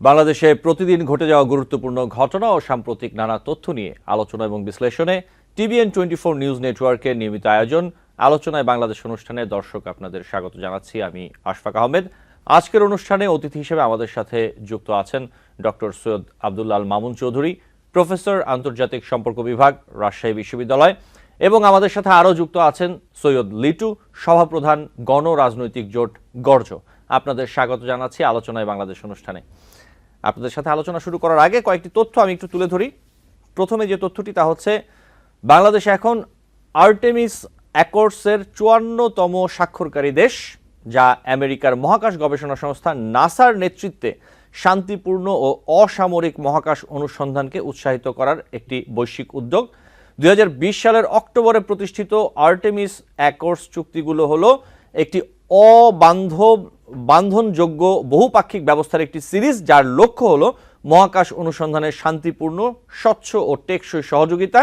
বাংলাদেশে প্রতিদিন ঘটে যাওয়া গুরুত্বপূর্ণ ঘটনা ও সাম্প্রতিক নানা তথ্য নিয়ে আলোচনা এবং বিশ্লেষণে TVN24 নিউজ নেটওয়ার্কের নিয়মিত আয়োজন আলোচনায় বাংলাদেশ অনুষ্ঠানে দর্শক আপনাদের স্বাগত জানাচ্ছি। আমি আশফাক আহমেদ। আজকের অনুষ্ঠানে অতিথি হিসেবে আমাদের সাথে যুক্ত আছেন ডক্টর সৈয়দ আব্দুল্লাহ আল মামুন চৌধুরী, প্রফেসর আন্তর্জাতিক সম্পর্ক বিভাগ, রাজশাহী বিশ্ববিদ্যালয়, এবং আমাদের সাথে আরও যুক্ত আছেন সৈয়দ লিটু, সভাপ্রধান, গণ রাজনৈতিক জোট গর্জ। আপনাদের স্বাগত জানাচ্ছি আলোচনায় বাংলাদেশ অনুষ্ঠানে। আপনাদের সাথে আলোচনা শুরু করার আগে কয়েকটি তথ্য আমি একটু তুলে ধরি। প্রথমে যে তথ্যটি তা হচ্ছে বাংলাদেশ এখন আর্টেমিস অ্যাকর্ডসের 54তম স্বাক্ষরকারী দেশ, যা আমেরিকার মহাকাশ গবেষণা সংস্থা নাসার নেতৃত্বে শান্তিপূর্ণ ও অসামরিক মহাকাশ অনুসন্ধানকে উৎসাহিত করার একটি বৈশ্বিক উদ্যোগ। 2020 সালের অক্টোবরে প্রতিষ্ঠিত আর্টেমিস অ্যাকর্ডস চুক্তিগুলো হলো একটি বান্ধনযোগ্য বহুপাক্ষিক ব্যবস্থার একটি সিরিজ, যার লক্ষ্য হলো মহাকাশ অনুসন্ধানের শান্তিপূর্ণ, স্বচ্ছ ও টেকসই সহযোগিতা।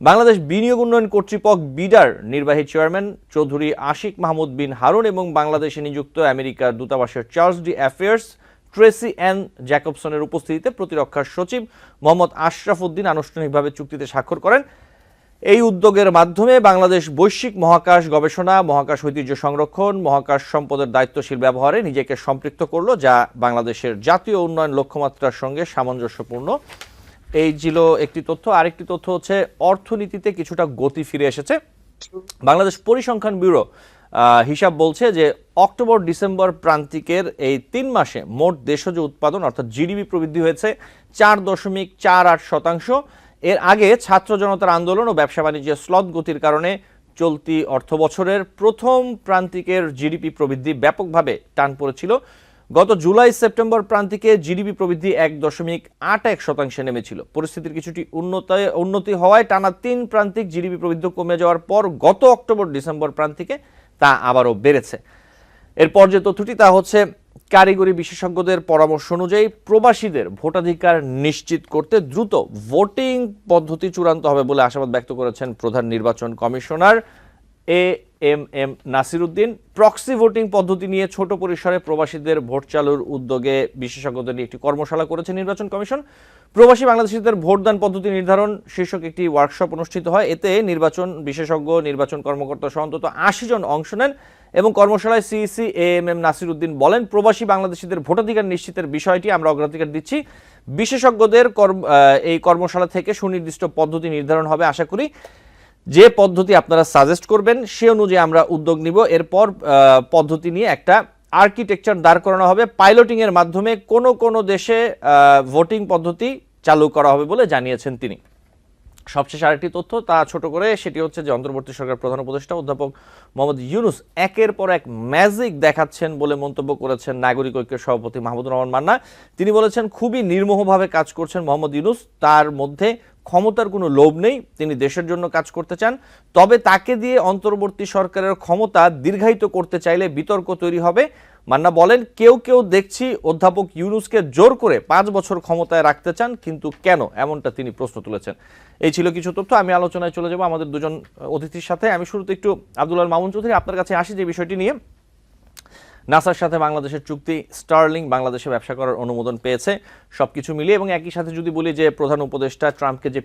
বাংলাদেশ বিনিয়োগ উন্নয়ন কর্তৃপক্ষ বিডার নির্বাহী চেয়ারম্যান চৌধুরী আশিক মাহমুদ বিন হারুন এবং বাংলাদেশে নিযুক্ত আমেরিকার দূতাবাসের charge d' affaires Tracy Ann জ্যাকবসনের উপস্থিতিতে প্রতিরক্ষা সচিব মোহাম্মদ আশরাফ উদ্দিন আনুষ্ঠানিকভাবে চুক্তিতে স্বাক্ষর করেন। এই উদ্যোগের মাধ্যমে বাংলাদেশ বৈশ্বিক মহাকাশ গবেষণা, মহাকাশ ঐতিহ্য সংরক্ষণ, মহাকাশ সম্পদের দায়িত্বশীল ব্যবহারে নিজেকে সম্পৃক্ত করলো, যা বাংলাদেশের জাতীয় উন্নয়ন লক্ষ্যমাত্রার সঙ্গে সামঞ্জস্যপূর্ণ। এই ছিল একটি তথ্য। আরেকটি তথ্য হচ্ছে অর্থনীতিতে কিছুটা গতি ফিরে এসেছে। বাংলাদেশ পরিসংখ্যান ব্যুরো হিসাব বলছে যে অক্টোবর ডিসেম্বর প্রান্তিকের এই 3 মাসে মোট দেশজ উৎপাদন অর্থাৎ জিডিপি প্রবৃদ্ধি হয়েছে 4.48%। এর আগে ছাত্র জনতার আন্দোলন ও ব্যবসা বাণিজ্যের স্লথ গতির কারণে চলতি অর্থ বছরের প্রথম প্রান্তিকের জিডিপি প্রবৃদ্ধি ব্যাপকভাবে টান পড়েছিল। গত জুলাই সেপ্টেম্বর প্রান্তিকে জিডিপি প্রবৃদ্ধি 1.81% নেমেছিল। পরিস্থিতির কিছুটি উন্নতি হওয়ায় টানা 3 প্রান্তিক জিডিপি প্রবৃদ্ধি কমে যাওয়ার পর গত অক্টোবর ডিসেম্বর প্রান্তিকে তা আবারও বেড়েছে। এরপর যে তথ্যটি তা হচ্ছে কারিগরি বিশেষজ্ঞদের পরামর্শ অনুযায়ী প্রবাসীদের ভোটাধিকার নিশ্চিত করতে দ্রুত ভোটিং পদ্ধতি চূড়ান্ত হবে বলে আশাবাদ ব্যক্ত করেছেন প্রধান নির্বাচন commissioner AMM Nasir Uddin. Proxy voting পদ্ধতি নিয়ে ছোট পরিসরে প্রবাসীদের ভোট চালুর উদ্যোগে বিশেষজ্ঞদের নিয়ে একটি কর্মশালা করেছে নির্বাচন কমিশন। প্রবাসী বাংলাদেশিদের ভোটদান পদ্ধতি নির্ধারণ শীর্ষক একটি ওয়ার্কশপ অনুষ্ঠিত হয়। এতে নির্বাচন বিশেষজ্ঞ, নির্বাচন কর্মকর্তা সহ অন্তত 80 জন অংশ নেন এবং কর্মশালায় সিইসি AMM নাসির উদ্দিন বলেন, প্রবাসী বাংলাদেশিদের ভোটাধিকার নিশ্চিতের বিষয়টি আমরা অগ্রাধিকার দিচ্ছি। বিশেষজ্ঞদের এই কর্মশালা থেকে সুনির্দিষ্ট পদ্ধতি নির্ধারণ হবে। আশা করি যে পদ্ধতি আপনারা সাজেস্ট করবেন সে অনুযায়ী আমরা উদ্যোগ নিব। এরপর পদ্ধতি নিয়ে একটা আর্কিটেকচার দাঁড় করানো হবে। পাইলটিং এর মাধ্যমে কোন দেশে ভোটিং পদ্ধতি চালু করা হবে বলে জানিয়েছেন তিনি। সবশেষ আরেকটি তথ্য তা ছোট করে, সেটি হচ্ছে যে অন্তর্বর্তী সরকার প্রধান উপদেষ্টা অধ্যাপক মোহাম্মদ ইউনূস একের পর এক ম্যাজিক দেখাচ্ছেন বলে মন্তব্য করেছেন নাগরিক ঐক্যের সভাপতি মাহমুদুর রহমান মান্না। তিনি বলেছেন খুবই নির্মোহভাবে কাজ করছেন মোহাম্মদ ইউনূস, তার মধ্যে ক্ষমতার কোনো লোভ নেই, তিনি দেশের জন্য কাজ করতে চান। তবে তাকে দিয়ে অন্তর্বর্তী সরকারের ক্ষমতা দীর্ঘায়িত করতে চাইলে বিতর্ক তৈরি হবে। মান্না বলেন, কেউ দেখছি অধ্যাপক ইউনূসকে জোর করে 5 বছর ক্ষমতায় রাখতে চান, কিন্তু কেন, এমনটা তিনি প্রশ্ন তুলেছেন। এই ছিল কিছু তথ্য। আমি আলোচনায় চলে যাব আমাদের দুজন অতিথির সাথে। আমি শুরুতে একটু আব্দুল্লাহ আল মামুন চৌধুরী আপনার কাছে আসি যে বিষয়টি নিয়ে। নাসার সাথে বাংলাদেশের চুক্তি, স্টারলিং বাংলাদেশে ব্যবসা করার অনুমোদন পেয়েছে, সবকিছু মিলিয়ে, এবং একই সাথে যদি বলি যে প্রধান উপদেষ্টা ট্রাম্পকে যে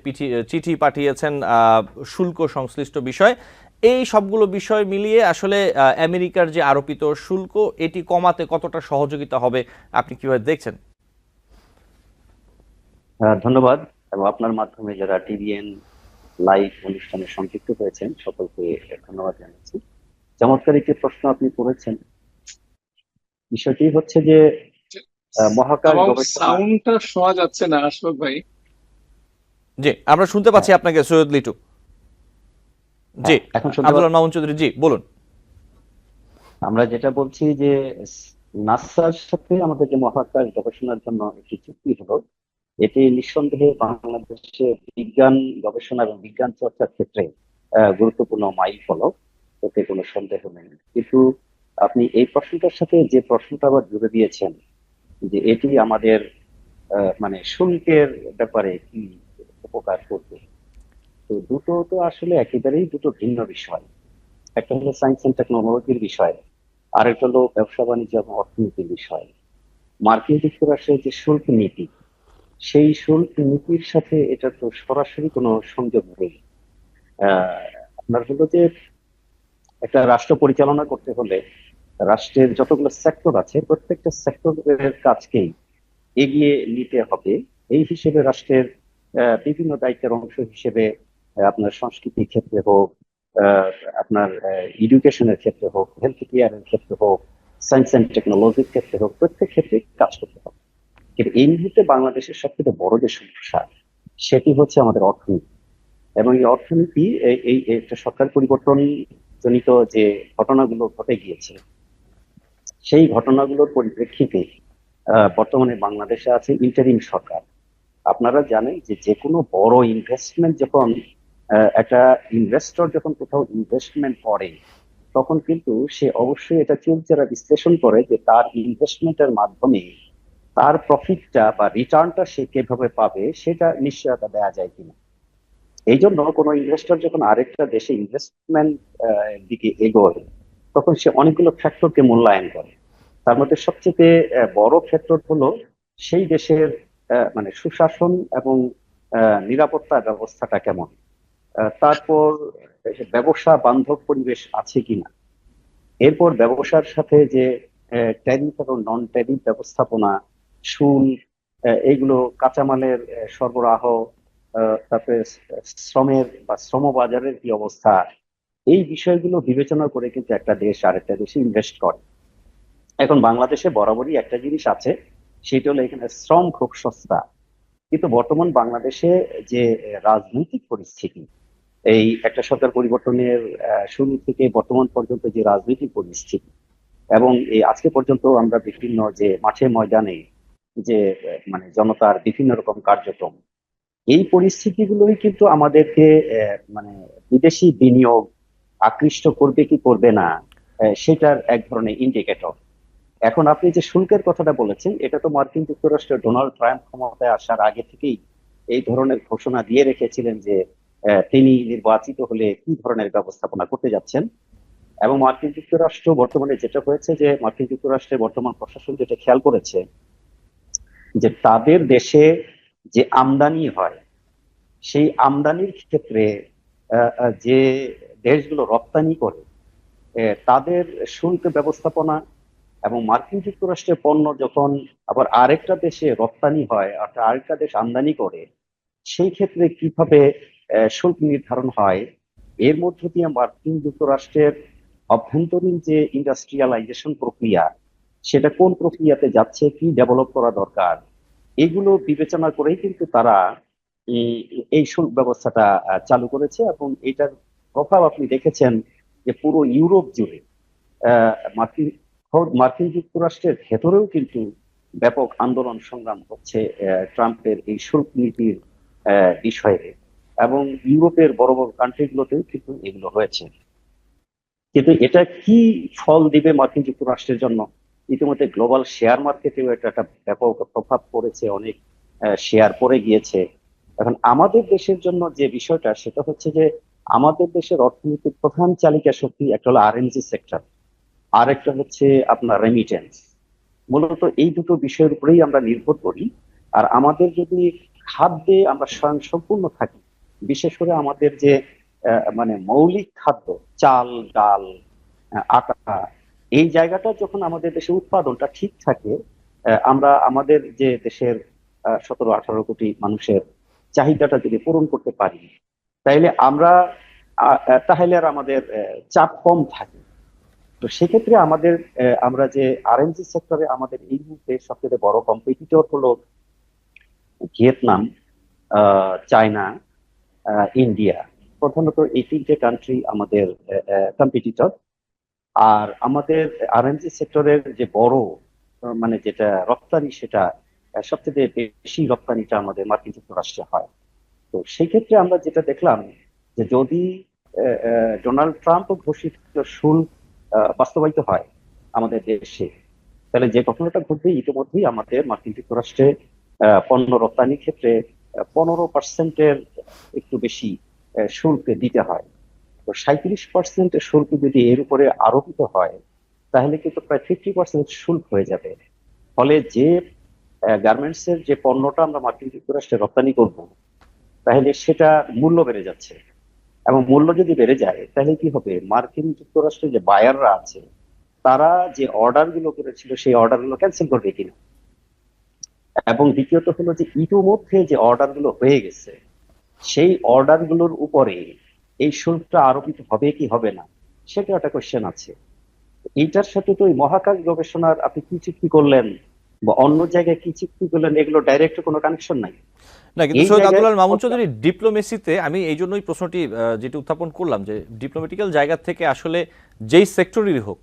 চিঠি পাঠিয়েছেন শুল্ক সংশ্লিষ্ট বিষয়, এই সবগুলো বিষয় মিলিয়ে আসলে আমেরিকার যে আরোপিত শুল্ক এটি কমাতে কতটা সহযোগিতা হবে আপনি কিভাবে দেখছেন? ধন্যবাদ, এবং আপনার মাধ্যমে যারা টিভিএন লাইভ অনুষ্ঠানে সম্পৃক্ত হয়েছেন সকলকে ধন্যবাদ জানাচ্ছি। চমৎকার একটি প্রশ্ন আপনি করেছেন। বিষয়টি হচ্ছে যে মহাকাশ গবেষণা। সাউন্ডটা শোনা যাচ্ছে না আশফাক ভাই। জি, আমরা শুনতে পাচ্ছি আপনাকে সৈয়দ লিটু। জি, এখন আব্দুল্লাহ মামুন চৌধুরী, জি বলুন। আমরা যেটা বলছি যে নাসার সাথে আমাদের যে মহাকাশ গবেষণার জন্য একটি চুক্তি হলো, এটি নিঃসন্দেহে বাংলাদেশে বিজ্ঞান গবেষণা এবং বিজ্ঞান চর্চার ক্ষেত্রে গুরুত্বপূর্ণ মাইল ফলক, এতে কোনো সন্দেহ নেই। কিন্তু আপনি এই প্রশ্নটার সাথে যে প্রশ্নটা আবার জুড়ে দিয়েছেন যে এটি আমাদের মানে শুল্কের ব্যাপারে কি উপকার করবে, তো দুটো তো আসলে একেবারেই দুটো ভিন্ন বিষয়। একটা হলো সায়েন্স এন্ড টেকনোলজির বিষয়, আরেকটা হলো ব্যবসা বাণিজ্য এবং অর্থনীতির বিষয়। মার্কিন যুক্তরাষ্ট্রের যে শুল্ক নীতি, সেই শুল্ক নীতির সাথে এটা তো সরাসরি কোনো সংযোগ নেই। আহ আপনার হলো যে একটা রাষ্ট্র পরিচালনা করতে হলে রাষ্ট্রের যতগুলো সেক্টর আছে প্রত্যেকটা সেক্টরের কাজকেই এগিয়ে নিতে হবে। এই হিসেবে রাষ্ট্রের বিভিন্ন দায়িত্বের অংশ হিসেবে আপনার সংস্কৃতির ক্ষেত্রে হোক, আহ, আপনার এডুকেশনের ক্ষেত্রে হোক, হেলথ কেয়ারের ক্ষেত্রে হোক, সায়েন্স অ্যান্ড টেকনোলজির ক্ষেত্রে হোক, প্রত্যেক ক্ষেত্রে কাজ করতে হবে। কিন্তু এই মুহূর্তে বাংলাদেশের সবথেকে বড় যে সমস্যা, সেটি হচ্ছে আমাদের অর্থনীতি। এবং এই অর্থনীতি এই একটা সরকার পরিবর্তন জনিত যে ঘটনাগুলো ঘটে গিয়েছে, সেই ঘটনাগুলোর পরিপ্রেক্ষিতে বর্তমানে বাংলাদেশে আছে ইন্টারিম সরকার। আপনারা জানেন যে যে কোনো বড় ইনভেস্টমেন্ট যখন একটা ইনভেস্টর যখন কোথাও ইনভেস্টমেন্ট করে, তখন কিন্তু সে অবশ্যই এটা চুলচেরা বিশ্লেষণ করে যে তার ইনভেস্টমেন্টের মাধ্যমে তার প্রফিটটা বা রিটার্নটা সে কিভাবে পাবে সেটা নিশ্চয়তা দেওয়া যায় কিনা। এই জন্য কোনো ইনভেস্টর যখন আরেকটা দেশে ইনভেস্টমেন্ট দিকে এগোয়, তখন সে অনেকগুলো ফ্যাক্টরকে মূল্যায়ন করে। তার মধ্যে সবচেয়ে বড় ফ্যাক্টর হলো সেই দেশের মানে সুশাসন এবং নিরাপত্তা ব্যবস্থাটা কেমন। তারপর ব্যবসা বান্ধব পরিবেশ আছে কিনা। এরপর ব্যবসার সাথে যে ট্যারিফ এবং নন ট্যারিফ ব্যবস্থাপনা, শুল্ক, এইগুলো কাঁচামালের সরবরাহ, তারপরে শ্রমের বা শ্রম বাজারের কি অবস্থা, এই বিষয়গুলো বিবেচনা করে কিন্তু একটা দেশ আরেকটা দেশে ইনভেস্ট করে। এখন বাংলাদেশে বরাবরই একটা জিনিস আছে, সেটা হলো এখানে শ্রম খুব সস্তা। কিন্তু বর্তমান বাংলাদেশে যে রাজনৈতিক পরিস্থিতি, এই একটা সরকার পরিবর্তনের শুরু থেকে বর্তমান পর্যন্ত যে রাজনৈতিক পরিস্থিতি, এবং এই আজকে পর্যন্ত আমরা বিভিন্ন যে মাঠে ময়দানে যে মানে জনতার বিভিন্ন রকম কার্যক্রম, এই পরিস্থিতিগুলোই কিন্তু আমাদেরকে মানে বিদেশি বিনিয়োগ আকৃষ্ট করবে কি করবে না, সেটার এক ধরনের ইন্ডিকেটর। এখন আপনি যে শুল্কের কথাটা বলেছেন, এটা তো মার্কিন যুক্তরাষ্ট্রের ডোনাল্ড ট্রাম্প ক্ষমতায় আসার আগে থেকেই এই ধরনের ঘোষণা দিয়ে রেখেছিলেন যে তিনি নির্বাচিত হলে কি ধরনের ব্যবস্থাপনা করতে যাচ্ছেন। এবং মার্কিন যুক্তরাষ্ট্র বর্তমানে যেটা হয়েছে, যে মার্কিন যুক্তরাষ্ট্রের বর্তমান প্রশাসন যেটা খেয়াল করেছে, যে তাদের দেশে যে আমদানি হয়, সেই আমদানির ক্ষেত্রে যে দেশগুলো রপ্তানি করে তাদের শুল্ক ব্যবস্থাপনা, এবং মার্কিন যুক্তরাষ্ট্রের পণ্য যখন আবার আরেকটা দেশে রপ্তানি হয় আর আরেকটা দেশ আমদানি করে, সেই ক্ষেত্রে কিভাবে শুল্ক নির্ধারণ হয়। এর মধ্য দিয়ে মার্কিন যুক্তরাষ্ট্রের অভ্যন্তরীণ যে ইন্ডাস্ট্রিয়ালাইজেশন প্রক্রিয়া, সেটা কোন প্রক্রিয়াতে যাচ্ছে, কি ডেভেলপ করা দরকার, এগুলো বিবেচনা করেই কিন্তু তারা এই শুল্ক ব্যবস্থাটা চালু করেছে। এবং এটার প্রভাব আপনি দেখেছেন যে পুরো ইউরোপ জুড়ে মার্কিন খোদ মার্কিন যুক্তরাষ্ট্রের ভেতরেও কিন্তু ব্যাপক আন্দোলন সংগ্রাম হচ্ছে ট্রাম্পের এই শুল্ক নীতির বিষয়ে। এবং ইউরোপের বড় বড় কান্ট্রি গুলোতেও কিন্তু এগুলো হয়েছে। কিন্তু এটা কি ফল দিবে মার্কিন যুক্তরাষ্ট্রের জন্য? ইতিমধ্যে গ্লোবাল শেয়ার মার্কেটেও এটা একটা ব্যাপক প্রভাব পড়েছে, অনেক শেয়ার পড়ে গিয়েছে। এখন আমাদের দেশের জন্য যে বিষয়টা, সেটা হচ্ছে যে আমাদের দেশের অর্থনীতির প্রধান চালিকা শক্তি একটা হলো আরএনজি সেক্টর, আর একটা হচ্ছে আপনার রেমিটেন্স। মূলত এই দুটো বিষয়ের উপরেই আমরা নির্ভর করি। আর আমাদের যদি খাদ্যে আমরা স্বয়ং সম্পূর্ণ থাকি, বিশেষ করে আমাদের যে মানে মৌলিক খাদ্য, চাল ডাল আটা, এই জায়গাটা যখন আমাদের দেশে উৎপাদনটা ঠিক থাকে, আমরা আমাদের যে দেশের 17-18 কোটি মানুষের চাহিদাটা যদি পূরণ করতে পারি, তাইলে আমরা তাহলে আর আমাদের চাপ কম থাকে। তো সেক্ষেত্রে আমাদের আমরা যে আরএনজি সেক্টরে আমাদের এই মুহূর্তে সবচেয়ে বড় কম্পিটিটর হলো ভিয়েতনাম, চায়না, ইন্ডিয়া। প্রধানত এই তিনটে কান্ট্রি আমাদের কম্পিটিটর। আর আমাদের আরএনজি সেক্টরের যে বড় মানে যেটা রপ্তানি, সেটা সবচেয়ে বেশি রপ্তানিটা আমাদের মার্কিন যুক্তরাষ্ট্রে হয়। তো সেই ক্ষেত্রে আমরা যেটা দেখলাম, যে যদি ডোনাল্ড ট্রাম্প ঘোষিত শুল্ক বাস্তবায়িত হয় আমাদের দেশে, তাহলে যে ঘটনাটা ঘটবে, ইতিমধ্যেই আমাদের মার্কিন যুক্তরাষ্ট্রে পণ্য রপ্তানির ক্ষেত্রে 15%-এর একটু বেশি শুল্ক দিতে হয়। তো 37% শুল্ক যদি এর উপরে আরোপিত হয়, তাহলে কিন্তু প্রায় 50% শুল্ক হয়ে যাবে। ফলে যে গার্মেন্টস এর যে পণ্যটা আমরা মার্কিন যুক্তরাষ্ট্রে রপ্তানি করব, তাহলে সেটা মূল্য বেড়ে যাচ্ছে। এবং মূল্য যদি বেড়ে যায় তাহলে কি হবে, মার্কিন যুক্তরাষ্ট্রে যে বায়াররা আছে তারা যে অর্ডার গুলো করেছিল সেই অর্ডার গুলো ক্যান্সেল করবে কিনা। এবং দ্বিতীয়ত হলো যে ইতিমধ্যে যে অর্ডার গুলো হয়ে গেছে সেই অর্ডার গুলোর উপরে এই শুল্কটা আরোপিত হবে কি হবে না, সেটা একটা কোশ্চেন আছে। এইটার সাথে তো ওই মহাকাশ গবেষণার আপনি কি চুক্তি করলেন বা অন্য জায়গায় কি চুক্তি করলেন, এগুলো ডাইরেক্ট কোনো কানেকশন নাই। না, কিন্তু এই সৈয়দ জায়গায় আব্দুল মামুন চৌধুরী, ডিপ্লোমেসিতে আমি এই জন্যই প্রশ্নটি যেটি উত্থাপন করলাম যে ডিপ্লোমেটিক্যাল জায়গা থেকে আসলে যেই সেক্টরেরই হোক,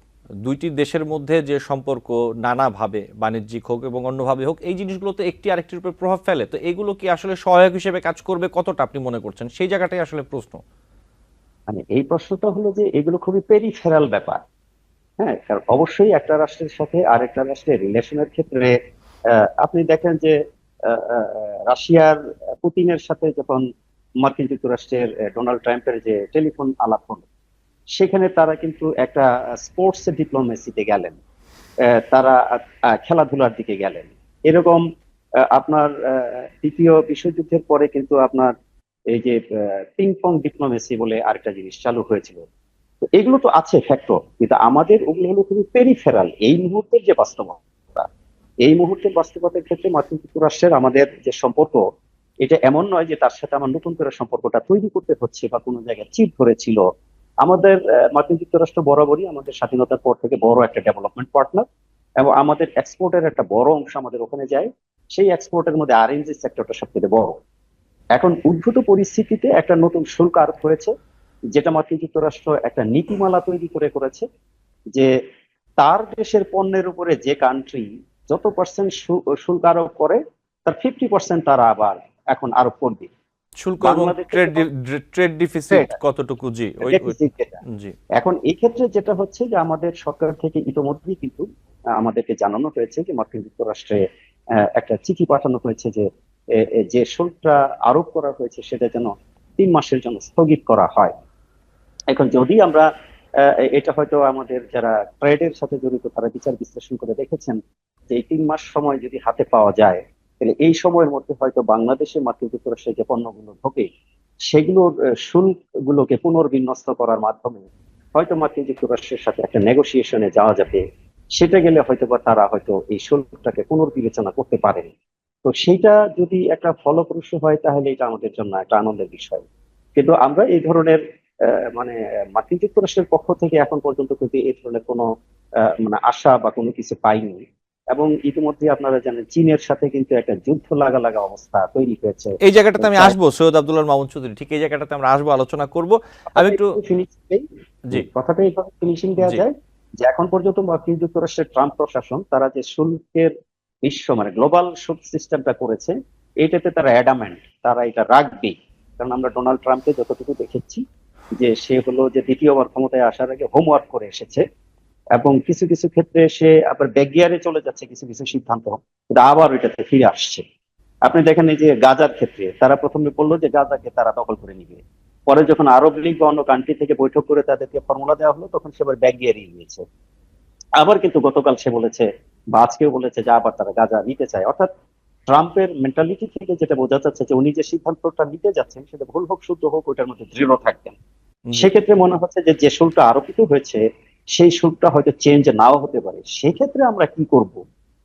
দুইটি দেশের মধ্যে যে সম্পর্ক নানাভাবে বাণিজ্যিক হোক এবং অন্যভাবে হোক, এই জিনিসগুলো তো একটি আরেকটির উপর প্রভাব ফেলে। তো এগুলো কি আসলে সহায়ক হিসেবে কাজ করবে, কতটা আপনি মনে করছেন? সেই জায়গাটাই আসলে প্রশ্ন। মানে এই প্রশ্নটা হলো যে এগুলো খুবই পেরিফেরাল ব্যাপার। হ্যাঁ, কারণ অবশ্যই একটা রাষ্ট্রের সাথে আরেকটা রাষ্ট্রের রিলেশনের ক্ষেত্রে আপনি দেখেন যে রাশিয়ার পুতিনের সাথে যখন মার্কিন যুক্তরাষ্ট্রের ডোনাল্ড ট্রাম্পের যে টেলিফোন আলাপ হলো, সেখানে তারা কিন্তু একটা স্পোর্টস ডিপ্লোমেসিতে গেলেন, তারা খেলাধুলার দিকে গেলেন। এরকম আপনার দ্বিতীয় বিশ্বযুদ্ধের পরে কিন্তু আপনার এই যে পিং পং ডিপ্লোমেসি বলে আরেকটা জিনিস চালু হয়েছিল। তো এগুলো তো আছে ফ্যাক্টর, কিন্তু আমাদের ওগুলো হলো খুবই পেরিফেরাল। এই মুহূর্তের যে বাস্তবতা, এই মুহূর্তের বাস্তবতার ক্ষেত্রে মার্কিন যুক্তরাষ্ট্রের আমাদের যে সম্পর্ক, এটা এমন নয় যে তার সাথে আমার নতুন করে সম্পর্কটা তৈরি করতে হচ্ছে বা কোনো জায়গায় চিপ ধরেছিল। আমাদের মার্কিন যুক্তরাষ্ট্র বরাবরই আমাদের স্বাধীনতার পর থেকে বড় একটা ডেভেলপমেন্ট পার্টনার, এবং আমাদের এক্সপোর্টের একটা বড় অংশ আমাদের ওখানে যায়। সেই এক্সপোর্টের মধ্যে আরএনজি সেক্টরটা সবচেয়ে বড়। এখন উদ্ভূত পরিস্থিতিতে একটা নতুন শুল্ক আরোপ করেছে, যেটা মার্কিন যুক্তরাষ্ট্র একটা নীতিমালা তৈরি করেছে যে তার দেশের পণ্যের উপরে যে কান্ট্রি যত পার্সেন্ট শুল্ক আরোপ করে তার 50% তারা আবার এখন আরোপ করবে। শুল্ক এবং বাংলাদেশে ট্রেড ডিফিসিট কতটুকু? জি, ওই deficit যেটা। জি। এখন এই ক্ষেত্রে যেটা হচ্ছে যে আমাদের সরকার থেকে ইতিমধ্যেই কিন্তু আমাদেরকে জানানো হয়েছে যে মার্কিন যুক্তরাষ্ট্রে একটা চিঠি পাঠানো হয়েছে যে যে শুল্কটা আরোপ করা হয়েছে সেটা যেন 3 মাসের জন্য স্থগিত করা হয়। এখন যদি আমরা এটা হয়তো আমাদের যারা ট্রেডের সাথে জড়িত তারা বিচার বিশ্লেষণ করে দেখেছেন যে এই 3 মাস সময় যদি হাতে পাওয়া যায়, তাহলে এই সময়ের মধ্যে হয়তো বাংলাদেশে মার্কিন যুক্তরাষ্ট্রে যে পণ্যগুলো ঢোকে সেগুলোর শুল্ক গুলোকে পুনর্বিন্যস্ত করার মাধ্যমে হয়তো মার্কিন যুক্তরাষ্ট্রের সাথে একটা নেগোসিয়েশনে যাওয়া যাবে। সেটা গেলে হয়তো বা তারা হয়তো এই শুল্কটাকে পুনর্বিবেচনা করতে পারেন। তো সেইটা যদি একটা ফলপ্রসূ হয় তাহলে এটা আমাদের জন্য একটা আনন্দের বিষয়। কিন্তু আমরা এই ধরনের মানে মার্কিন যুক্তরাষ্ট্রের পক্ষ থেকে এখন পর্যন্ত কিন্তু এই ধরনের কোনো মানে আশা বা কোনো কিছু পাইনি। এবং ইতিমধ্যে আপনারা জানেন চীনের সাথে কিন্তু একটা যুদ্ধ লাগা লাগা অবস্থা তৈরি হয়েছে। এই জায়গাটাতে আমি আসবো সৈয়দ আব্দুল মামুন চৌধুরী, ঠিক এই জায়গাটাতে আমরা আসবো, আলোচনা করব। আমি একটু জি কথাটা এইভাবে ফিনিশিং দেওয়া জি যায় যে এখন পর্যন্ত মার্কিন যুক্তরাষ্ট্রের ট্রাম্প প্রশাসন তারা যে শুল্কের মানে গ্লোবাল শুল্ক সিস্টেমটা করেছে, এটাতে তারা অ্যাডামেন্ট, তারা এটা রাখবেই। কারণ আমরা ডোনাল্ড ট্রাম্পকে যতটুকু দেখেছি যে সে হলো যে দ্বিতীয়বার ক্ষমতায় আসার আগে হোমওয়ার্ক করে এসেছে, এবং কিছু কিছু ক্ষেত্রে সে আবার ব্যাকগিয়ারে চলে যাচ্ছে কিছু কিছু সিদ্ধান্ত, কিন্তু আবার ওইটাতে ফিরে আসছে। আপনি দেখেন এই যে গাজার ক্ষেত্রে তারা প্রথমে বললো যে গাজাকে তারা দখল করে নিবে, পরে যখন আরব লীগ বা অন্য কান্ট্রি থেকে বৈঠক করে তাদেরকে ফর্মুলা দেওয়া হলো তখন সে আবার ব্যাকগিয়ারই নিয়েছে। আবার কিন্তু গতকাল সে বলেছে বা আজকেও বলেছে যে আবার তারা গাজা নিতে চায়। অর্থাৎ ট্রাম্পের মেন্টালিটি থেকে যেটা বোঝা যাচ্ছে যে উনি যে সিদ্ধান্তটা নিতে যাচ্ছেন সেটা ভুল হোক শুদ্ধ হোক ওটার মধ্যে দৃঢ় থাকবেন। জি। সেক্ষেত্রে মনে হচ্ছে যে যে শুল্কটা আরোপিত হয়েছে সেই শুল্কটা হয়তো চেঞ্জ নাও হতে পারে। সেক্ষেত্রে আমরা কি করব,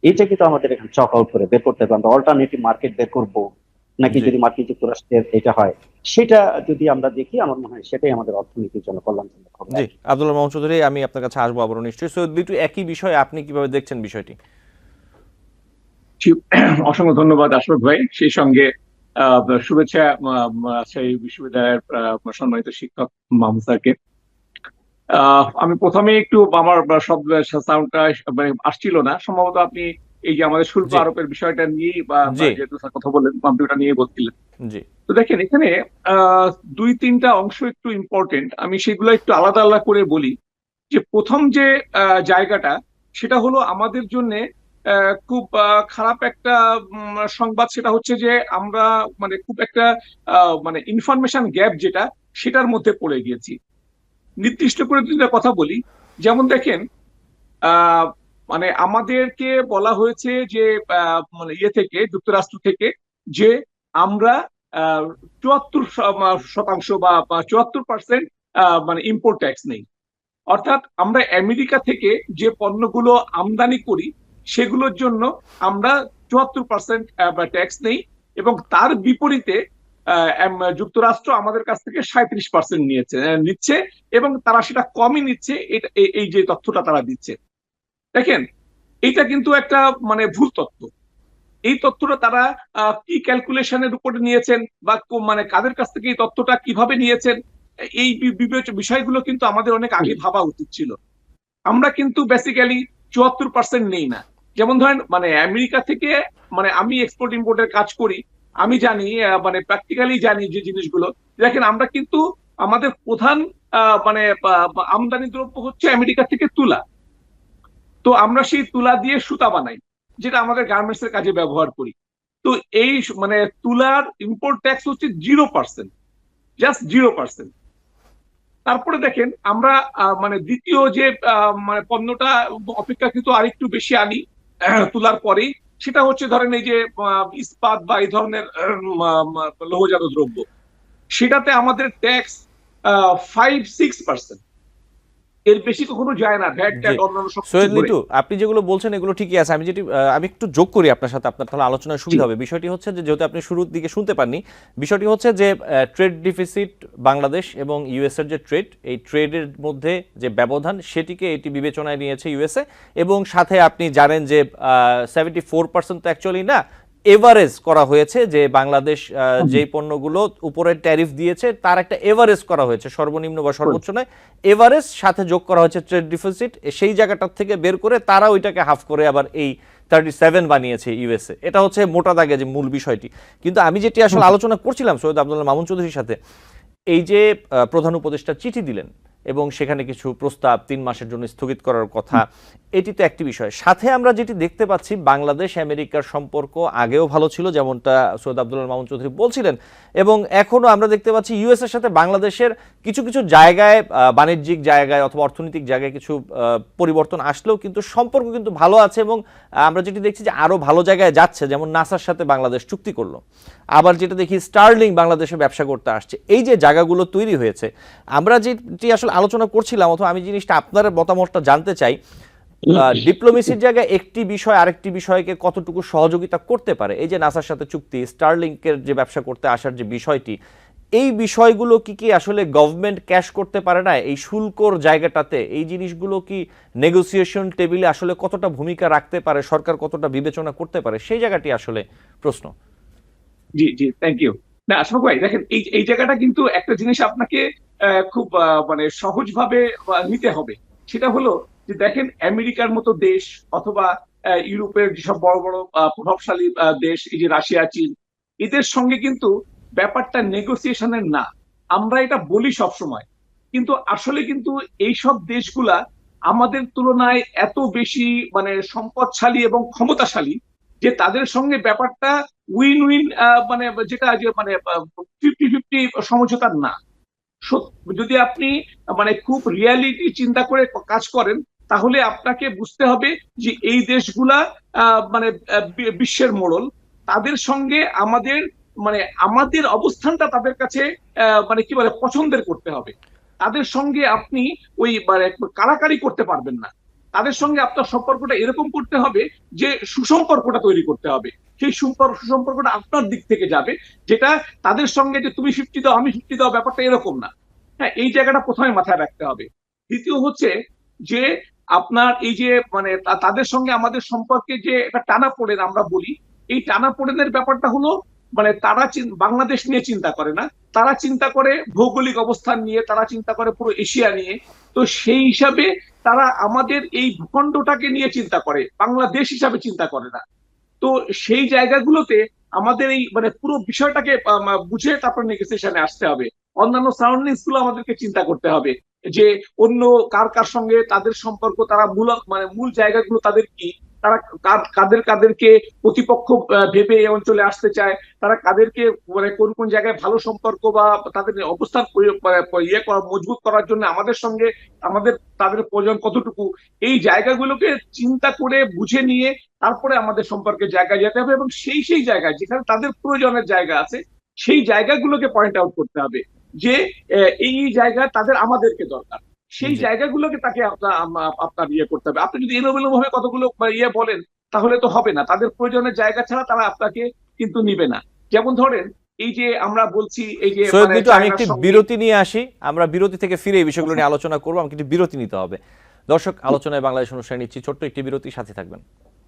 এটা কিন্তু আমাদের এখন চক আউট করে বের করতে হবে। আমরা অল্টারনেটিভ মার্কেট বের করব নাকি জি যদি মার্কিন যুক্তরাষ্ট্রের এটা হয় সেটা যদি আমরা দেখি, আমার মনে হয় সেটাই আমাদের অর্থনীতির জন্য কল্যাণজনক হবে। জি আব্দুল মামুন চৌধুরী, আমি আপনার কাছে আসবো আবারও নিশ্চয়ই। সৈয়দ বিটু, একই বিষয়ে আপনি কিভাবে দেখছেন বিষয়টি? অসংখ্য ধন্যবাদ আশরাফ ভাই, সেই সঙ্গে শুভেচ্ছা সেই বিশ্ববিদ্যালয়ের সম্মানিত শিক্ষক মাহমুদ স্যারকে। আমি প্রথমে একটু আমার শব্দ সাউন্ডটা মানে আসছিল না, সম্ভবত আপনি এই যে আমাদের শুল্ক জি আরোপের বিষয়টা নিয়েই বা জি যেহেতু স্যার কথা বললেন কম্পিউটার নিয়ে বলছিলেন। জি তো দেখেন এখানে দুই তিনটা অংশ একটু ইম্পর্টেন্ট, আমি সেগুলো একটু আলাদা আলাদা করে বলি। যে প্রথম যে জায়গাটা, সেটা হলো আমাদের জন্য খুব খারাপ একটা সংবাদ। সেটা হচ্ছে যে আমরা মানে খুব একটা মানে ইনফরমেশন গ্যাপ যেটা, সেটার মধ্যে পড়ে গিয়েছি। নির্দিষ্ট করে দুইটা কথা বলি। যেমন দেখেন মানে আমাদেরকে বলা হয়েছে যে মানে ইয়ে থেকে, যুক্তরাষ্ট্র থেকে, যে আমরা 74% বা 74% মানে ইম্পোর্ট ট্যাক্স নেই। অর্থাৎ আমরা আমেরিকা থেকে যে পণ্যগুলো আমদানি করি সেগুলোর জন্য আমরা 74% ট্যাক্স নেই, এবং তার বিপরীতে যুক্তরাষ্ট্র আমাদের কাছ থেকে 37% নিচ্ছে, এবং তারা সেটা কমই নিচ্ছে। এই যে তথ্যটা তারা দিচ্ছে, দেখেন, এটা কিন্তু একটা মানে ভুল তথ্য। এই তথ্যটা তারা কি ক্যালকুলেশনের উপরে নিয়েছেন, বা মানে কাদের কাছ থেকে এই তথ্যটা কিভাবে নিয়েছেন, এই বিষয়গুলো কিন্তু আমাদের অনেক আগে ভাবা উচিত ছিল। আমরা কিন্তু বেসিক্যালি 74% নেই না। যেমন ধরেন, মানে আমেরিকা থেকে, মানে আমি এক্সপোর্ট ইম্পোর্টের কাজ করি, আমি জানি, মানে প্র্যাকটিক্যালি জানি যে জিনিসগুলো। দেখেন, আমরা কিন্তু আমাদের প্রধান মানে আমদানি দ্রব্য হচ্ছে আমেরিকা থেকে তুলা। তো আমরা সেই তুলা দিয়ে সুতা বানাই, যেটা আমাদের গার্মেন্টস এর কাজে ব্যবহার করি। তো এই মানে তুলার ইম্পোর্ট ট্যাক্স হচ্ছে 0%, জাস্ট 0%। তারপরে দেখেন, আমরা মানে দ্বিতীয় যে মানে পণ্যটা অপেক্ষাকৃত আরেকটু বেশি আনি তুলার পরেই, সেটা হচ্ছে ধরেন এই যে ইস্পাত বা এই ধরনের লৌহজাত দ্রব্য। সেটাতে আমাদের ট্যাক্স 5-6%, এর বেশি কখনো যায় না, ভ্যাট জি, ট্যাট অন্যান্য সব কিছু সোহেল ধরে। লিটু, আপনি যেগুলো বলছেন এগুলো ঠিকই আছে। আমি একটু যোগ করি আপনার সাথে, আপনার তাহলে আলোচনায় জি, সুবিধা হবে। বিষয়টি হচ্ছে যে, যেহেতু আপনি শুরুর দিকে শুনতে পাননি, বিষয়টি হচ্ছে যে ট্রেড ডিফিসিট বাংলাদেশ এবং ইউএস এর যে ট্রেড, এই ট্রেডের মধ্যে যে ব্যবধান, সেটিকে এটি বিবেচনায় নিয়েছে ইউএসএ। এবং সাথে আপনি জানেন যে 74% তো অ্যাকচুয়ালি না, এভারেজ করা হয়েছে, যে বাংলাদেশ যেই পণ্যগুলো উপরে ট্যারিফ দিয়েছে তার একটা এভারেজ করা হয়েছে, সর্বনিম্ন বা সর্বোচ্চ নয়, এভারেজ সাথে যোগ করা হয়েছে ট্রেড ডিফিসিট। সেই জায়গাটার থেকে বের করে তারা ওইটাকে হাফ করে আবার এই 37 বানিয়েছে ইউএসএ। এটা হচ্ছে মোটা দাগে যে মূল বিষয়টি। কিন্তু আমি যেটি আসলে আলোচনা করছিলাম সৈয়দ আব্দুল্লাহ মামুন চৌধুরীর সাথে, এই যে প্রধান উপদেষ্টা চিঠি দিলেন এবং সেখানে কিছু প্রস্তাব 3 মাসের জন্য স্থগিত করার কথা, এটি তো একটি বিষয়। সাথে আমরা যেটি দেখতে পাচ্ছি, বাংলাদেশ আমেরিকার সম্পর্ক আগেও ভালো ছিল, যেমনটা সৈয়দ আব্দুল্লাহ মামুন চৌধুরী বলছিলেন, এবং এখনো আমরা দেখতে পাচ্ছি ইউএস এর সাথে বাংলাদেশের কিছু কিছু জায়গায়, বাণিজ্যিক জায়গায় অথবা অর্থনৈতিক জায়গায় কিছু পরিবর্তন আসলেও কিন্তু সম্পর্ক কিন্তু ভালো আছে। এবং আমরা যেটি দেখছি যে আরো ভালো জায়গায় যাচ্ছে, যেমন নাসার সাথে বাংলাদেশ চুক্তি করলো, আবার যেটা দেখি স্টার্লিং বাংলাদেশে ব্যবসা করতে আসছে। এই যে জায়গাগুলো তৈরি হয়েছে, আমরা যেটি আসলে আলোচনা করছিলাম, অথবা আমি জিনিসটা আপনার মতামতটা জানতে চাই, ডিপ্লোমেসির জায়গায় একটি বিষয় আরেকটি বিষয়কে কতটুকু সহযোগিতা করতে পারে। এই যে নাসার সাথে চুক্তি, স্টারলিংকের যে ব্যবসা করতে আসার যে বিষয়টি, এই বিষয়গুলো কি আসলে গভর্নমেন্ট ক্যাশ করতে পারে না এই শুল্কর জায়গাটাতে? এই জিনিসগুলো কি নেগোসিয়েশন টেবিলে আসলে কতটা ভূমিকা রাখতে পারে, সরকার কতটা বিবেচনা করতে পারে, সেই জায়গাটি আসলে প্রশ্ন। জি, জি, থ্যাংক ইউ। না, আশফাক ভাই, দেখেন, এই এই জায়গাটা কিন্তু একটা জিনিস আপনাকে খুব মানে সহজভাবে নিতে হবে। সেটা হলো যে, দেখেন, আমেরিকার মতো দেশ, অথবা ইউরোপের যেসব বড় বড় প্রভাবশালী দেশ, এই যে রাশিয়া, চীন, এদের সঙ্গে কিন্তু ব্যাপারটা নেগোসিয়েশনের না। আমরা এটা বলি সব সময়, কিন্তু আসলে কিন্তু এইসব দেশগুলা আমাদের তুলনায় এত বেশি মানে সম্পদশালী এবং ক্ষমতাশালী, যে তাদের সঙ্গে ব্যাপারটা উইন উইন, মানে যেটা যে মানে 50-50 সমঝোতার না। যদি আপনি মানে খুব রিয়ালিটি চিন্তা করে কাজ করেন, তাহলে আপনাকে বুঝতে হবে যে এই দেশগুলা মানে বিশ্বের মোড়ল। তাদের সঙ্গে আমাদের মানে আমাদের অবস্থানটা তাদের কাছে মানে কি বলে পছন্দের করতে হবে। তাদের সঙ্গে আপনি ওই মানে কারাকারি করতে পারবেন না। তাদের সঙ্গে আপনার সম্পর্কটা এরকম করতে হবে যে সুসম্পর্কটা তৈরি করতে হবে। সেই সুসম্পর্কটা আপনার দিক থেকে যাবে, যেটা তাদের সঙ্গে যে তুমি 50 দাও আমি 50 দাও, ব্যাপারটা এরকম না। হ্যাঁ, এই জায়গাটা প্রথমে মাথায় রাখতে হবে। দ্বিতীয় হচ্ছে যে, আপনার এই যে মানে তাদের সঙ্গে আমাদের সম্পর্কে যে একটা টানাপোড়েন আমরা বলি, এই টানাপোড়েনের ব্যাপারটা হলো মানে তারা বাংলাদেশ নিয়ে চিন্তা করে না, তারা চিন্তা করে ভৌগোলিক অবস্থান নিয়ে, তারা চিন্তা করে পুরো এশিয়া নিয়ে। তো সেই হিসাবে তারা আমাদের এই ভূখণ্ডটাকে নিয়ে চিন্তা করে, বাংলাদেশ হিসাবে চিন্তা করে না। তো সেই জায়গাগুলোতে আমাদের এই মানে পুরো বিষয়টাকে বুঝে তারপর নেগোসিয়েশনে আসতে হবে। অন্যান্য সারাউন্ডিংস গুলো আমাদেরকে চিন্তা করতে হবে, যে অন্য কার কার সঙ্গে তাদের সম্পর্ক, তারা মূল মানে মূল জায়গাগুলো তাদের কি, তারা কাদের কাদেরকে প্রতিপক্ষ ভেবে এই অঞ্চলে আসতে চায়, তারা কাদেরকে মানে কোন কোন জায়গায় ভালো সম্পর্ক বা তাদের অবস্থান মজবুত করার জন্য আমাদের সঙ্গে তাদের প্রয়োজন কতটুকু, এই জায়গাগুলোকে চিন্তা করে বুঝে নিয়ে তারপরে আমাদের সম্পর্কে জায়গায় যেতে হবে, এবং সেই জায়গায় যেখানে তাদের প্রয়োজনের জায়গা আছে সেই জায়গাগুলোকে পয়েন্ট আউট করতে হবে যে এই জায়গা তাদের আমাদেরকে দরকার, সেই জি। জায়গাগুলোকে তাকে আপনার করতে হবে। আপনি যদি এলোমেলো ভাবে কতগুলো বলেন তাহলে তো হবে না, তাদের প্রয়োজনের জায়গা ছাড়া তারা আপনাকে কিন্তু নিবে না। যেমন ধরেন এই যে আমরা বলছি এই যে সৈয়দ মানে মিটু, আমি চায়নার একটি সঙ্গে। বিরতি নিয়ে আসি, আমরা বিরতি থেকে ফিরে এই বিষয়গুলো নিয়ে আলোচনা করবো, আমাকে একটি বিরতি নিতে হবে। দর্শক, আলোচনায় বাংলাদেশ অনুষ্ঠানে নিচ্ছি ছোট্ট একটি বিরতি, সাথে থাকবেন।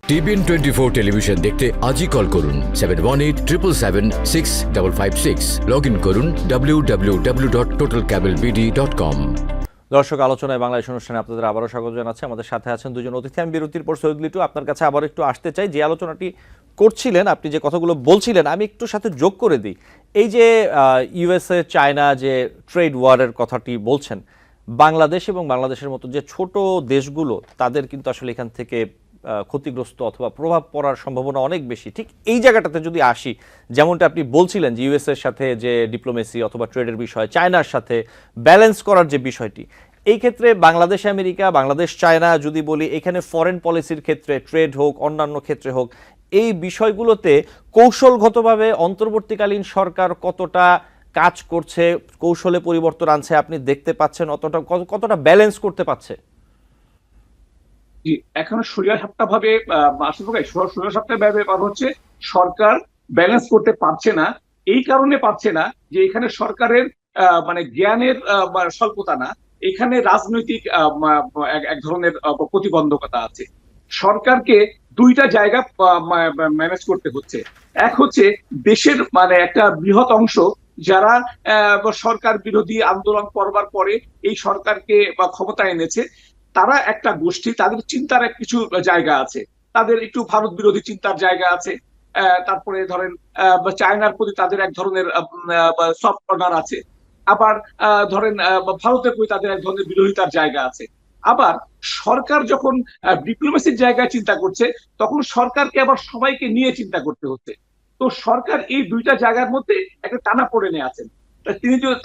টিভিএন 24 টেলিভিশন দেখতে আজই কল করুন 7187776556। লগ ইন করুন www.totalcablebd.com। দর্শক, আলোচনায় বাংলাদেশ অনুষ্ঠানে আপনাদের আবারও স্বাগত জানাচ্ছি। আমাদের সাথে আছেন দুজন অতিথি। আমি বিরতির পর সৈয়দ লিটু আপনার কাছে আবার একটু আসতে চাই। যে আলোচনাটি করছিলেন, আপনি যে কথাগুলো বলছিলেন, আমি একটু সাথে যোগ করে দিই। এই যে ইউএসএ চায়না যে ট্রেড ওয়ারের কথাটি বলছেন, বাংলাদেশ এবং বাংলাদেশের মতো যে ছোট দেশগুলো, তাদের কিন্তু আসলে এখান থেকে ক্ষতিগ্রস্ত অথবা প্রভাব পড়ার সম্ভাবনা অনেক বেশি। ঠিক এই জায়গাটাতে যদি আসি, যেমনটা আপনি বলছিলেন যে ইউএসএর সাথে যে ডিপ্লোমেসি অথবা ট্রেডের বিষয়, চায়নার সাথে ব্যালেন্স করার যে বিষয়টি, এই ক্ষেত্রে বাংলাদেশ আমেরিকা, বাংলাদেশ চায়না যদি বলি, এখানে ফরেন পলিসির ক্ষেত্রে ট্রেড হোক, অন্যান্য ক্ষেত্রে হোক, এই বিষয়গুলোতে কৌশলগতভাবে অন্তর্বর্তীকালীন সরকার কতটা কাজ করছে, কৌশলে পরিবর্তন আনছে, আপনি দেখতে পাচ্ছেন কতটা ব্যালেন্স করতে পারছে? এখন সোজা ভাবে আসলে সোজা সাপটা ব্যাপার হচ্ছে সরকার ব্যালেন্স করতে পারছে না। এই কারণে পারছে না যে এখানে সরকারের মানে জ্ঞানের স্বল্পতা না, এখানে রাজনৈতিক এক ধরনের প্রতিবন্ধকতা আছে। সরকারকে দুইটা জায়গা ম্যানেজ করতে হচ্ছে। এক হচ্ছে দেশের মানে একটা বৃহৎ অংশ যারা সরকার বিরোধী আন্দোলন করবার পরে এই সরকারকে ক্ষমতায় এনেছে, তারা একটা গোষ্ঠী, তাদের চিন্তার কিছু জায়গা আছে, তাদের একটু ভারত বিরোধী চিন্তার জায়গা আছে। তারপরে ধরেন চায়নার প্রতি তাদের এক ধরনের সফট কর্নার আছে। আবার ধরেন ভারতের প্রতি তাদের এক ধরনের বিরোধিতার জায়গা আছে। আবার সরকার যখন ডিপ্লোমেসির জায়গায় চিন্তা করছে, তখন সরকারকে আবার সবাইকে নিয়ে চিন্তা করতে হচ্ছে। তো সরকার এই দুইটা জায়গার মধ্যে একটা টানাপোড়েনে আছেন।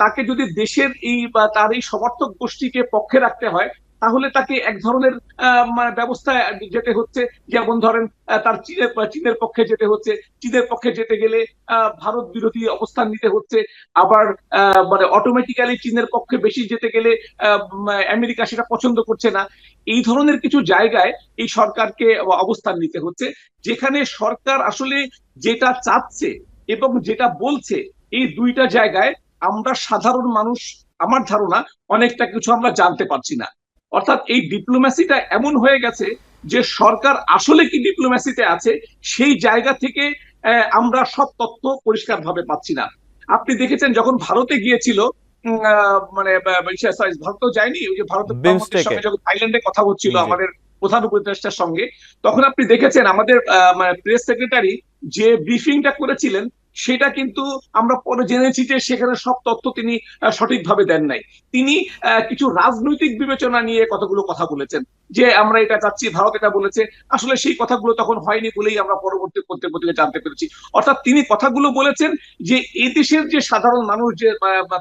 তাকে যদি দেশের এই বা তার এই সমর্থক গোষ্ঠীকে পক্ষে রাখতে হয়, তাহলে তাকে এক ধরনের ব্যবস্থায় যেতে হচ্ছে। যেমন ধরেন তার চীনের পক্ষে যেতে হচ্ছে, চীনের পক্ষে যেতে গেলে ভারত বিরোধী অবস্থান নিতে হচ্ছে। আবার মানে অটোমেটিক্যালি চীনের পক্ষে বেশি যেতে গেলে আমেরিকা সেটা পছন্দ করছে না। এই ধরনের কিছু জায়গায় এই সরকারকে অবস্থান নিতে হচ্ছে, যেখানে সরকার আসলে যেটা চাচ্ছে এবং যেটা বলছে, এই দুইটা জায়গায় আমরা সাধারণ মানুষ, আমার ধারণা, অনেকটা কিছু আমরা জানতে পারছি না। অর্থাৎ এই ডিপ্লোম্যাসিটা এমন হয়ে গেছে যে সরকার আসলে কি ডিপ্লোম্যাসিতে আছে সেই জায়গা থেকে আমরা সব তথ্য পরিষ্কার ভাবে পাচ্ছি না। আপনি দেখেছেন যখন ভারতে গিয়েছিল, মানে ভারত যায়নি, ওই যে ভারতের প্রধানমন্ত্রীর সঙ্গে যখন থাইল্যান্ডে কথা হচ্ছিল আমাদের প্রধান উপদেষ্টার সঙ্গে, তখন আপনি দেখেছেন আমাদের মানে প্রেস সেক্রেটারি যে ব্রিফিংটা করেছিলেন, সেটা কিন্তু আমরা পরে জেনেছি যে সেখানে সব তথ্য তিনি সঠিকভাবে দেন নাই। তিনি কিছু রাজনৈতিক বিবেচনা নিয়ে কতগুলো কথা বলেছেন, যে আমরা এটা চাচ্ছি, ভারত এটা বলেছে। আসলে সেই কথাগুলো তখন হয়নি বলেই আমরা পরবর্তী পত্রিকা জানতে পেরেছি। অর্থাৎ তিনি কথাগুলো বলেছেন যে এই দেশের যে সাধারণ মানুষ, যে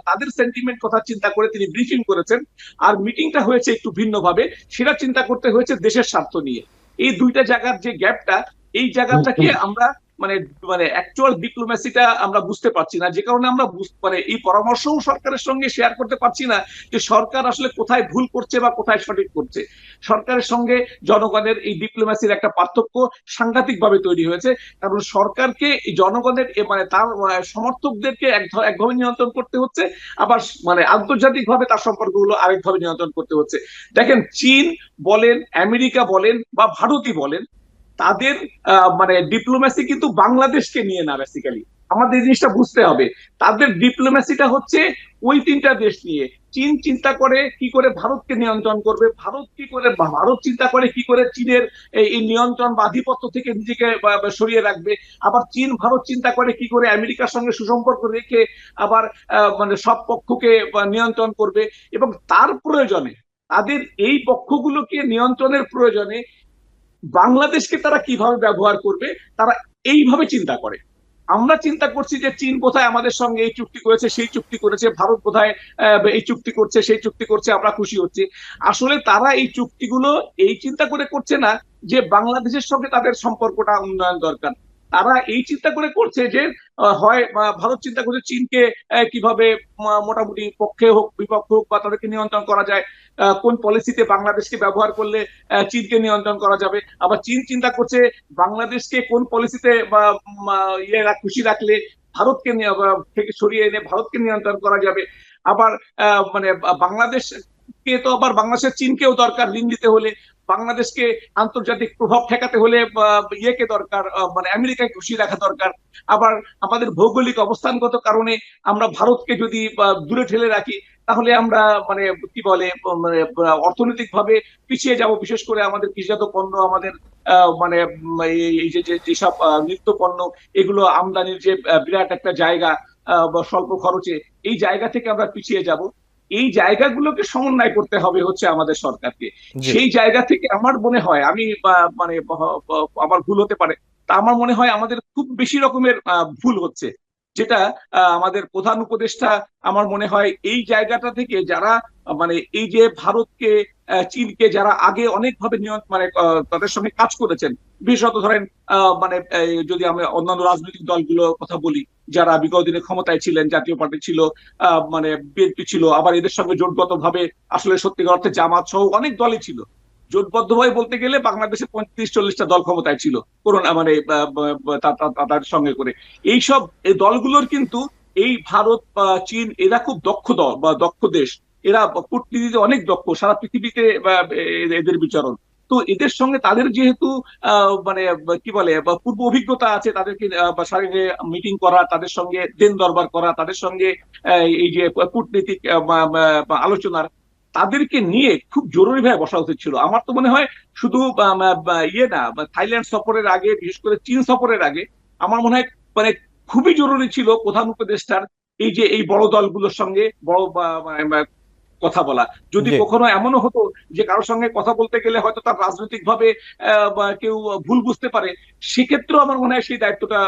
তাদের সেন্টিমেন্ট কথা চিন্তা করে তিনি ব্রিফিং করেছেন, আর মিটিংটা হয়েছে একটু ভিন্নভাবে, সেটা চিন্তা করতে হয়েছে দেশের স্বার্থ নিয়ে। এই দুইটা জায়গার যে গ্যাপটা, এই জায়গাটাকে আমরা মানে মানে অ্যাকচুয়াল ডিপ্লোমেসিটা আমরা বুঝতে পারছি না, যে কারণে আমরা মানে এই পরামর্শও সরকারের সঙ্গে শেয়ার করতে পারছি না যে সরকার আসলে কোথায় ভুল করছে বা কোথায় সঠিক করছে। সরকারের সঙ্গে জনগণের এই ডিপ্লোমেসির একটা পার্থক্য সাংঘাতিক ভাবে তৈরি হয়েছে, কারণ সরকারকে এই জনগণের মানে তার সমর্থকদেরকে একভাবে নিয়ন্ত্রণ করতে হচ্ছে, আবার মানে আন্তর্জাতিক ভাবে তার সম্পর্কগুলো আরেকভাবে নিয়ন্ত্রণ করতে হচ্ছে। দেখেন, চীন বলেন, আমেরিকা বলেন বা ভারতই বলেন, তাদের মানে ডিপ্লোমেসি কিন্তু বাংলাদেশকে নিয়ে না। বেসিক্যালি আমাদের এই জিনিসটা বুঝতে হবে, তাদের ডিপ্লোমেসিটা হচ্ছে ওই তিনটা দেশ নিয়ে। চীন চিন্তা করে কি করে ভারতকে নিয়ন্ত্রণ করবে, ভারত চিন্তা করে কি করে চীনের এই নিয়ন্ত্রণ বা আধিপত্য থেকে নিজেকে সরিয়ে রাখবে। আবার ভারত চিন্তা করে কি করে আমেরিকার সঙ্গে সুসম্পর্ক রেখে আবার মানে সব পক্ষকে নিয়ন্ত্রণ করবে। এবং তার প্রয়োজনে, তাদের এই পক্ষগুলোকে নিয়ন্ত্রণের প্রয়োজনে বাংলাদেশকে তারা কিভাবে ব্যবহার করবে তারা এইভাবে চিন্তা করে। আমরা চিন্তা করছি যে চীন কোথায় আমাদের সঙ্গে এই চুক্তি করেছে, সেই চুক্তি করেছে, ভারত কোথায় এই চুক্তি করছে, সেই চুক্তি করছে, আমরা খুশি হচ্ছি। আসলে তারা এই চুক্তিগুলো এই চিন্তা করে করছে না যে বাংলাদেশের সঙ্গে তাদের সম্পর্কটা উন্নয়ন দরকার। তারা এই চিন্তা করে করছে যে হয় ভারত চিন্তা করছে চীনকে কিভাবে মোটামুটি পক্ষে হোক বিপক্ষে হোক বা তাদেরকে নিয়ন্ত্রণ করা যায়, কোন পলিসিতে বাংলাদেশকে ব্যবহার করলে চীনকে নিয়ন্ত্রণ করা যাবে। আবার চীন চিন্তা করছে বাংলাদেশকে কোন পলিসিতে বা খুশি রাখলে ভারতকে থেকে সরিয়ে এনে ভারতকে নিয়ন্ত্রণ করা যাবে। আবার মানে বাংলাদেশকে তো আবার বাংলাদেশের চীনকেও দরকার ঋণ দিতে হলে, বাংলাদেশকে আন্তর্জাতিক প্রভাব ঠেকাতে হলে ইয়েকে দরকার, মানে আমেরিকাকে খুশি রাখা দরকার। আবার আমাদের ভৌগোলিক অবস্থানগত কারণে আমরা ভারতকে যদি দূরে ঠেলে রাখি তাহলে আমরা মানে কি বলে মানে অর্থনৈতিক ভাবে পিছিয়ে যাব। বিশেষ করে আমাদের কৃষিজাত পণ্য, আমাদের মানে এই যে যেসব নিত্য পণ্য, এগুলো আমদানির যে বিরাট একটা জায়গা স্বল্প খরচে, এই জায়গা থেকে আমরা পিছিয়ে যাব। এই জায়গাগুলোকে সমন্বয় করতে হবে হচ্ছে আমাদের সরকারকে। জি। সেই জায়গা থেকে আমার মনে হয়, আমি মানে আমার ভুল হতে পারে, তা আমার মনে হয় আমাদের খুব বেশি রকমের ভুল হচ্ছে, যেটা আমাদের প্রধান উপদেষ্টা আমার মনে হয় এই জায়গাটা থেকে যারা মানে এই যে ভারতকে চীনকে যারা আগে অনেকভাবে মানে তাদের সঙ্গে কাজ করেছেন, বিশেষত ধরেন মানে যদি আমরা অন্যান্য রাজনৈতিক দলগুলোর কথা বলি, যারা বিগত দিনে ক্ষমতায় ছিলেন, জাতীয় পার্টি ছিল, মানে বিএনপি ছিল, আবার এদের সঙ্গে জোটগত ভাবে আসলে সত্যিকার অর্থে জামাত সহ অনেক দলই ছিল। জোটবদ্ধভাবে বলতে গেলে বাংলাদেশে 35-40টা দল ক্ষমতায় ছিল করোনা মানে তাদের সঙ্গে করে। এইসব এই দলগুলোর কিন্তু এই ভারত বা চীন এরা খুব দক্ষ দল বা দক্ষ দেশ, এরা কূটনীতিতে অনেক দক্ষ, সারা পৃথিবীতে এদের বিচরণ। তো এদের সঙ্গে তাদের যেহেতু মানে কি বলে পূর্ব অভিজ্ঞতা আছে, তাদেরকে সারিয়ে মিটিং করা, তাদের সঙ্গে দেন দরবার করা, তাদের সঙ্গে এই যে কূটনীতিক আলোচনার, তাদেরকে নিয়ে খুব জরুরি ভাবে বসা উচিত ছিল। আমার তো মনে হয় শুধু ইয়ে না, থাইল্যান্ড সফরের আগে, বিশেষ করে চীন সফরের আগে আমার মনে হয় মানে খুবই জরুরি ছিল প্রধান উপদেষ্টার এই যে এই বড় দলগুলোর সঙ্গে বড় কথা বলা। যদি জি। কখনো এমনও হতো যে কারোর সঙ্গে কথা বলতে গেলে হয়তো তার রাজনৈতিক ভাবে কেউ ভুল বুঝতে পারে, সেক্ষেত্রেও আমার মনে হয় সেই দায়িত্বটা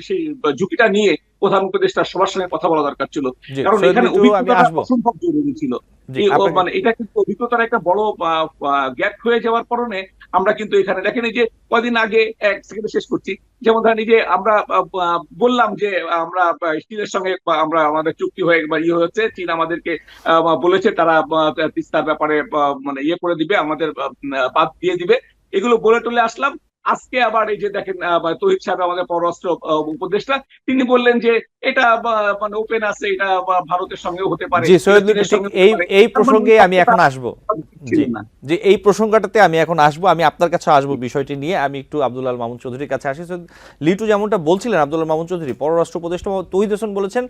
সেই ঝুঁকিটা নিয়ে প্রধান উপদেষ্টার সবার সঙ্গে কথা বলা দরকার ছিল। জি, কারণ সৈয়দ এখানে লিটু, আমি অভিজ্ঞতাটা আসবো। অসম্ভব জরুরি ছিল। জি, এই আপনাকে। মানে এটা কিন্তু অভিজ্ঞতার একটা বড় গ্যাপ হয়ে যাওয়ার কারণে আমরা কিন্তু এখানে দেখেন এই যে কদিন আগে, এক সেকেন্ডে শেষ করছি, যেমন ধরেন এই যে আমরা বললাম যে আমরা চীনের সঙ্গে আমরা আমাদের চুক্তি হয়ে বা ইয়ে হচ্ছে, চীন আমাদেরকে বলেছে তারা তিস্তার ব্যাপারে মানে ইয়ে করে দিবে, আমাদের বাদ দিয়ে দিবে, এগুলো বলে টলে আসলাম। আজকে আবার এই যে দেখেন তৌহিদ সাহেব আমাদের পররাষ্ট্র উপদেষ্টা, তিনি বললেন যে এটা মানে ওপেন আছে, এটা ভারতের সঙ্গেও হতে পারে, জি, সৈয়দ এটা লিটু, চীনের ঠিক সঙ্গে এই হতে পারে। এই তার মানে প্রসঙ্গে আমি এখন তথ্যটা আসবো। ছিল জি, না। যে এই প্রসঙ্গটাতে আমি এখন আসবো, আমি আপনার কাছে আসবো বিষয়টি নিয়ে। আমি একটু আব্দুল আল মামুন চৌধুরীর কাছে আসি। সৈয়দ লিটু যেমনটা বলছিলেন, আব্দুল আল মামুন চৌধুরী পররাষ্ট্র উপদেষ্টা তৌহিদ হোসেন বলেছেন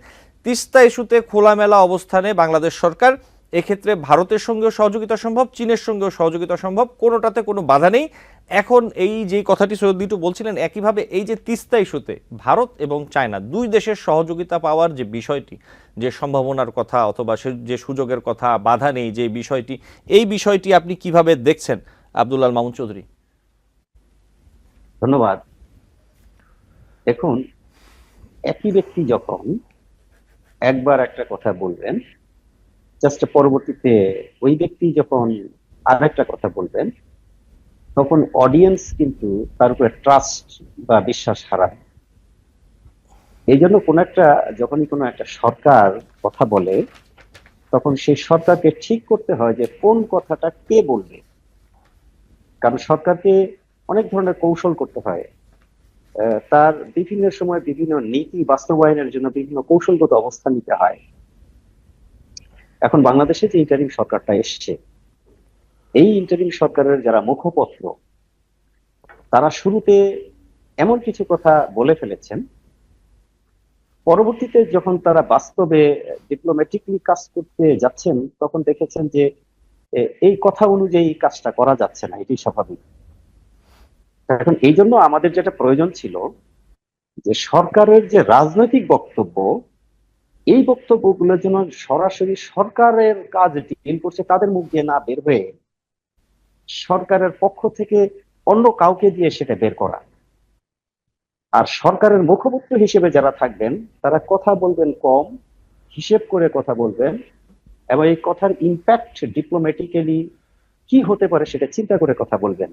তিস্তা ইস্যুতে খোলামেলা অবস্থানে বাংলাদেশ সরকার, এক্ষেত্রে ভারতের সঙ্গেও সহযোগিতা সম্ভব, চীনের সঙ্গেও সহযোগিতা সম্ভব, কোনোটাতে কোনো বাধা নেই। এখন এই যে কথাটি সৈয়দ লিটু বলছিলেন, একইভাবে এই যে তিস্তা ইস্যুতে ভারত এবং চায়না দুই দেশের সহযোগিতা পাওয়ার যে বিষয়টি, যে সম্ভাবনার কথা অথবা যে সুযোগের কথা, বাধা নেই যে বিষয়টি, এই বিষয়টি আপনি কিভাবে দেখছেন আব্দুল আল মামুন চৌধুরী? ধন্যবাদ। দেখুন, একই ব্যক্তি যখন একবার একটা কথা বলবেন, জাস্ট পরবর্তীতে ওই ব্যক্তি যখন আর একটা কথা বলবেন, তখন অডিয়েন্স কিন্তু তার উপরে ট্রাস্ট বা বিশ্বাস হারায়। এই জন্য যখনই কোনো একটা সরকার কথা বলে, তখন সেই সরকারকে ঠিক করতে হয় যে কোন কথাটা কে বলবে। কারণ সরকারকে অনেক ধরনের কৌশল করতে হয়, তার বিভিন্ন সময় বিভিন্ন নীতি বাস্তবায়নের জন্য বিভিন্ন কৌশলগত অবস্থান নিতে হয়। এখন বাংলাদেশে যে ইন্টারিম সরকারটা এসছে, এই ইন্টারিম সরকারের যারা মুখপত্র, তারা শুরুতে এমন কিছু কথা বলে ফেলেছেন, পরবর্তীতে যখন তারা বাস্তবে ডিপ্লোম্যাটিকলি কাজ করতে যাচ্ছেন, তখন দেখেছেন যে এই কথা অনুযায়ী কাজটা করা যাচ্ছে না, এটি স্বাভাবিক। এখন এই জন্য আমাদের যেটা প্রয়োজন ছিল, যে সরকারের যে রাজনৈতিক বক্তব্য, এই বক্তব্যগুলো যেন সরাসরি সরকারের কাজ ডিল করছে তাদের মুখ দিয়ে না বের হয়ে সরকারের পক্ষ থেকে অন্য কাউকে দিয়ে সেটা বের করা। আর সরকারের মুখপাত্র হিসেবে যারা থাকবেন তারা কথা বলবেন কম, হিসেব করে কথা বলবেন, এবং এই কথার ইম্প্যাক্ট ডিপ্লোম্যাটিক্যালি কি হতে পারে সেটা চিন্তা করে কথা বলবেন।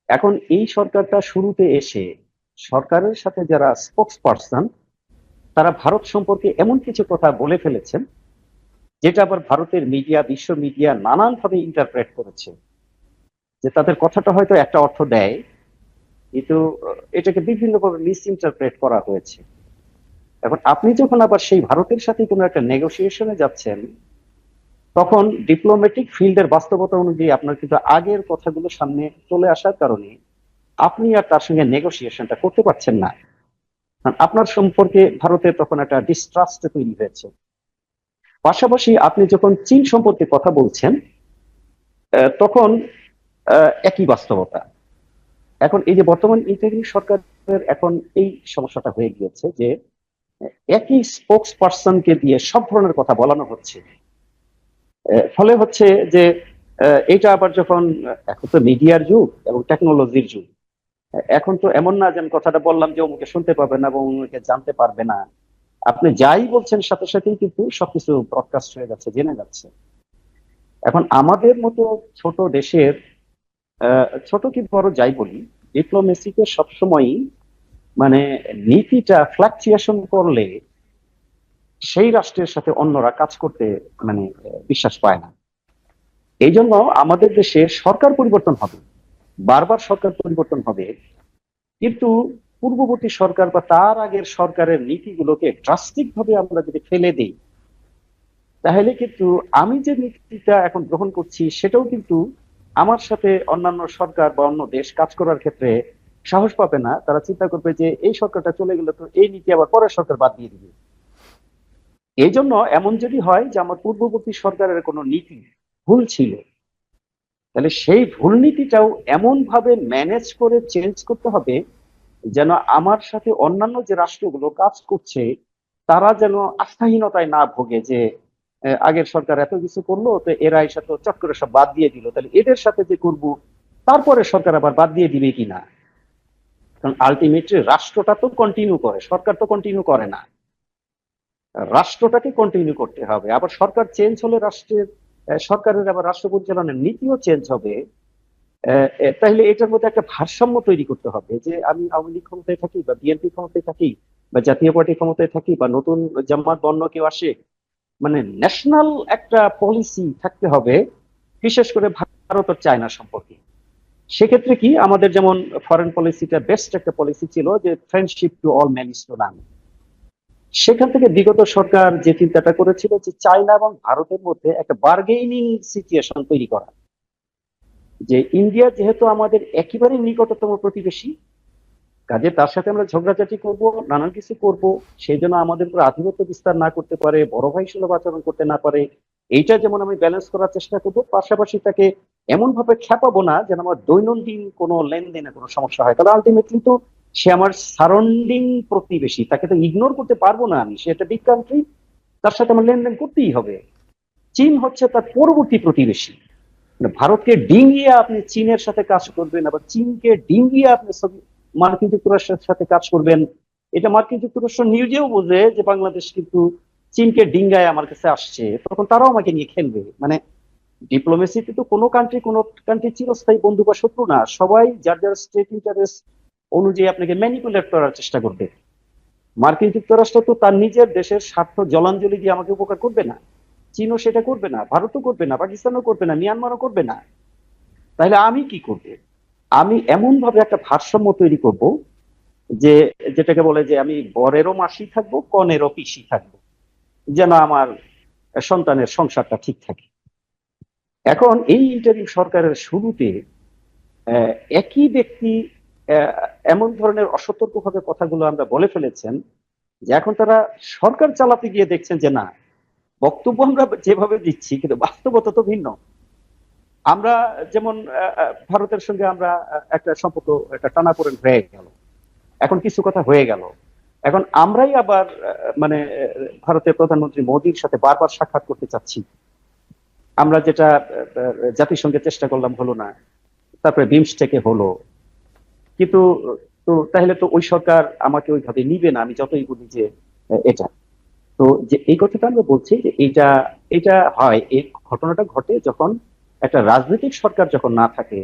এখন এই সরকারটা শুরুতে এসে সরকারের সাথে যারা স্পোক্স পার্সন তারা ভারত সম্পর্কে এমন কিছু কথা বলে ফেলেছেন যেটা আবার ভারতের মিডিয়া, বিশ্ব মিডিয়া নানানভাবে ইন্টারপ্রেট করেছে, যে তাদের কথাটা হয়তো একটা অর্থ দেয়, কিন্তু এটাকে বিভিন্নভাবে মিস ইন্টারপ্রেট করা হয়েছে। এখন আপনি যখন আবার সেই ভারতের সাথে কোনো একটা নেগোসিয়েশনে যাচ্ছেন, তখন ডিপ্লোম্যাটিক ফিল্ডের বাস্তবতা অনুযায়ী আপনার কিন্তু আগের কথাগুলো সামনে চলে আসার কারণে আপনি আর তার সঙ্গে নেগোসিয়েশনটা করতে পারছেন না। কারণ আপনার সম্পর্কে ভারতের তখন একটা ডিস্ট্রাস্ট তৈরি হয়েছে। পাশাপাশি আপনি যখন চীন সম্পর্কে কথা বলছেন, তখন একই বাস্তবতা। এখন এই যে বর্তমান ইন্টারিম সরকারের এখন এই সমস্যাটা হয়ে গিয়েছে যে একই স্পোক্স পার্সনকে দিয়ে সব ধরনের কথা বলানো হচ্ছে। ফলে হচ্ছে যে এটা আবার যখন এখন তো মিডিয়ার যুগ এবং টেকনোলজির যুগ, এখন তো এমন না যে আমি কথাটা বললাম যে অমুকে শুনতে পাবে না এবং অমুকে জানতে পারবে না। আপনি যাই বলছেন সাথে সাথেই কিন্তু সবকিছু ব্রডকাস্ট হয়ে যাচ্ছে, জেনে যাচ্ছে। এখন আমাদের মতো ছোট দেশের, ছোট কি বড় যাই বলি, ডিপ্লোমেসিতে সবসময়ই মানে নীতিটা ফ্লাকচুয়েশন করলে সেই রাষ্ট্রের সাথে অন্যরা কাজ করতে মানে বিশ্বাস পায় না। এই জন্য আমাদের দেশে সরকার পরিবর্তন হবে, বারবার সরকার পরিবর্তন হবে, কিন্তু পূর্ববর্তী সরকার বা তার আগের সরকারের নীতিগুলোকে ড্রাস্টিক ভাবে আমরা যদি ফেলে দিই, তাহলে কিন্তু আমি যে নীতিটা এখন গ্রহণ করছি সেটাও কিন্তু আমার সাথে অন্যান্য সরকার বা অন্য দেশ কাজ করার ক্ষেত্রে সাহস পাবে না। তারা চিন্তা করবে যে এই সরকারটা চলে গেলে তো এই নীতি আবার পরের সরকার বাদ দিয়ে দিবে। এই জন্য এমন যদি হয় যে আমার পূর্ববর্তী সরকারের কোনো নীতি ভুল ছিল, তাহলে সেই ভুল নীতিটাও এমন ভাবে ম্যানেজ করে চেঞ্জ করতে হবে যেন আমার সাথে অন্যান্য যে রাষ্ট্রগুলো কাজ করছে তারা যেন আস্থাহীনতায় না ভোগে, যে আগের সরকার এত কিছু করলো তো এরা এসে তো চট করে সব বাদ দিয়ে দিল, তাহলে এদের সাথে যে করবো তারপরে সরকার আবার বাদ দিয়ে দিবে কিনা। কারণ আলটিমেটলি রাষ্ট্রটা তো কন্টিনিউ করে, সরকার তো কন্টিনিউ করে না। রাষ্ট্রটাকে কন্টিনিউ করতে হবে। আবার সরকার চেঞ্জ হলে রাষ্ট্রের সরকারের আবার রাষ্ট্র পরিচালনার নীতিও চেঞ্জ হবে। তাহলে এটার মধ্যে একটা ভারসাম্য তৈরি করতে হবে, যে আমি আওয়ামী লীগ ক্ষমতায় থাকি বা বিএনপি ক্ষমতায় থাকি বা জাতীয় পার্টি ক্ষমতায় থাকি বা নতুন জামাত বন্য কেউ আসে, মানে ন্যাশনাল একটা পলিসি থাকতে হবে, বিশেষ করে ভারত আর চায়না সম্পর্কে। সেক্ষেত্রে কি আমাদের যেমন ফরেন পলিসিটা বেস্ট একটা পলিসি ছিল যে friendship to all man is two নান। সেখান থেকে বিগত সরকার যে চিন্তাটা করেছিল যে চায়না এবং ভারতের মধ্যে একটা বার্গেনিং সিচুয়েশন তৈরি করা, যে ইন্ডিয়া যেহেতু আমাদের একেবারে নিকটতম প্রতিবেশী, কাজে তার সাথে আমরা ঝগড়াঝাটি করব, নানান কিছু করব, সেই জন্য আমাদের উপর আধিপত্য বিস্তার না করতে পারে, বড় ভাই সুলভ আচরণ করতে না পারে, এইটা যেমন আমি ব্যালেন্স করার চেষ্টা করব। পাশাপাশি তাকে এমন ভাবে খেপাবো না যেন আমার দৈনন্দিন কোনো লেনদেনে কোনো সমস্যা হয়। তাহলে আলটিমেটলি তো সে আমার সারাউন্ডিং প্রতিবেশী, তাকে তো ইগনোর করতে পারবো না আমি, সে একটা বিগ কান্ট্রি, তার সাথে আমার লেনদেন করতেই হবে। চীন হচ্ছে তার পরবর্তী প্রতিবেশী। ভারতকে ডিঙ্গিয়ে আপনি চীনের সাথে কাজ করবেন, আবার চীনকে ডিঙ্গিয়ে আপনি মার্কিন যুক্তরাষ্ট্রের সাথে কাজ করবেন, এটা মার্কিন যুক্তরাষ্ট্র নিজেও বোঝে যে বাংলাদেশ কিন্তু চীনকে ডিঙ্গায় আমার কাছে আসছে, তখন তারাও আমাকে নিয়ে খেলবে। মানে ডিপ্লোমেসিতে তো কোনো কান্ট্রি চিরস্থায়ী বন্ধু বা শত্রু না, সবাই যার যার স্টেট ইন্টারেস্ট অনুযায়ী আপনাকে ম্যানিপুলেট করার চেষ্টা করবে। মার্কিন যুক্তরাষ্ট্র তো তার নিজের দেশের স্বার্থ জলাঞ্জলি দিয়ে আমাকে উপকার করবে না, চীনও সেটা করবে না, ভারতও করবে না, পাকিস্তানও করবে না, মিয়ানমারও করবে না। তাহলে আমি কি করব? আমি এমন ভাবে একটা ভারসাম্য তৈরি করব যে, যেটাকে বলে যে আমি বরেরও মাসি থাকবো, কনেরও পিসি থাকবো, যেন আমার সন্তানের সংসারটা ঠিক থাকে। এখন এই ইন্টারিম সরকারের শুরুতে একই ব্যক্তি এমন ধরনের অসতর্কভাবে কথাগুলো আমরা বলে ফেলেছেন যে এখন তারা সরকার চালাতে গিয়ে দেখছেন যে না, বক্তব্য আমরা যেভাবে দিচ্ছি কিন্তু বাস্তবতা তো ভিন্ন। আমরা যেমন ভারতের সঙ্গে আমরা একটা সম্পর্ক, একটা টানাপোড়েন হয়ে গেল, এখন কিছু কথা হয়ে গেল, এখন আমরাই আবার মানে ভারতের প্রধানমন্ত্রী মোদীর সাথে বারবার সাক্ষাৎ করতে চাচ্ছি। আমরা যেটা জাতিসংঘে চেষ্টা করলাম হলো না, তারপরে বিমস্টেকে হলো, কিন্তু তো তাহলে তো ওই সরকার আমাকে ওইভাবে নিবে না, আমি যতই বলি যে এটা। তো যে এই কথাটা আমরা বলছি যে এটা এটা হয়, এই ঘটনাটা ঘটে যখন একটা রাজনৈতিক সরকার যখন না থাকে।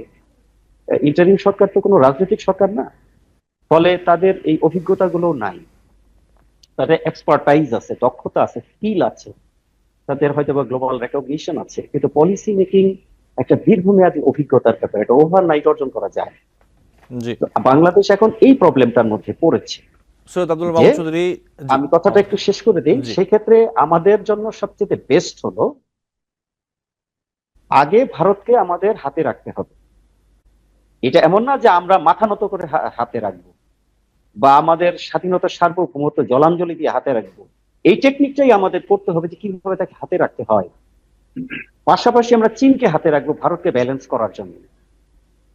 ইন্টারিম সরকার তো কোনো রাজনৈতিক সরকার না, ফলে তাদের এই অভিজ্ঞতাগুলো নাই, তাদের এক্সপার্টাইজ আছে, দক্ষতা আছে, স্কিল আছে, তাদের হয়তো বা গ্লোবাল রেকগনিশন আছে, কিন্তু পলিসি মেকিং একটা দীর্ঘমেয়াদী অভিজ্ঞতার ব্যাপার, এটা ওভারনাইট অর্জন করা যায়। জি, তো বাংলাদেশ এখন এই প্রবলেমটার মধ্যে পড়েছে। সৈয়দ আব্দুল যে মামুন চৌধুরী। জি, আমি কথাটা একটু শেষ করে দিই, জি, সেক্ষেত্রে আমাদের জন্য সবচেয়ে বেস্ট হলো আগে ভারতকে আমাদের হাতে রাখতে হবে। এটা এমন না যে আমরা মাথা নত করে হাতে রাখবো, বা আমাদের স্বাধীনতার সার্বভৌমত্ব জলাঞ্জলি দিয়ে হাতে রাখবো। এই টেকনিকটাই আমাদের করতে হবে যে কিভাবে তাকে হাতে রাখতে হয়। পাশাপাশি আমরা চীনকে হাতে রাখবো ভারতকে ব্যালেন্স করার জন্য,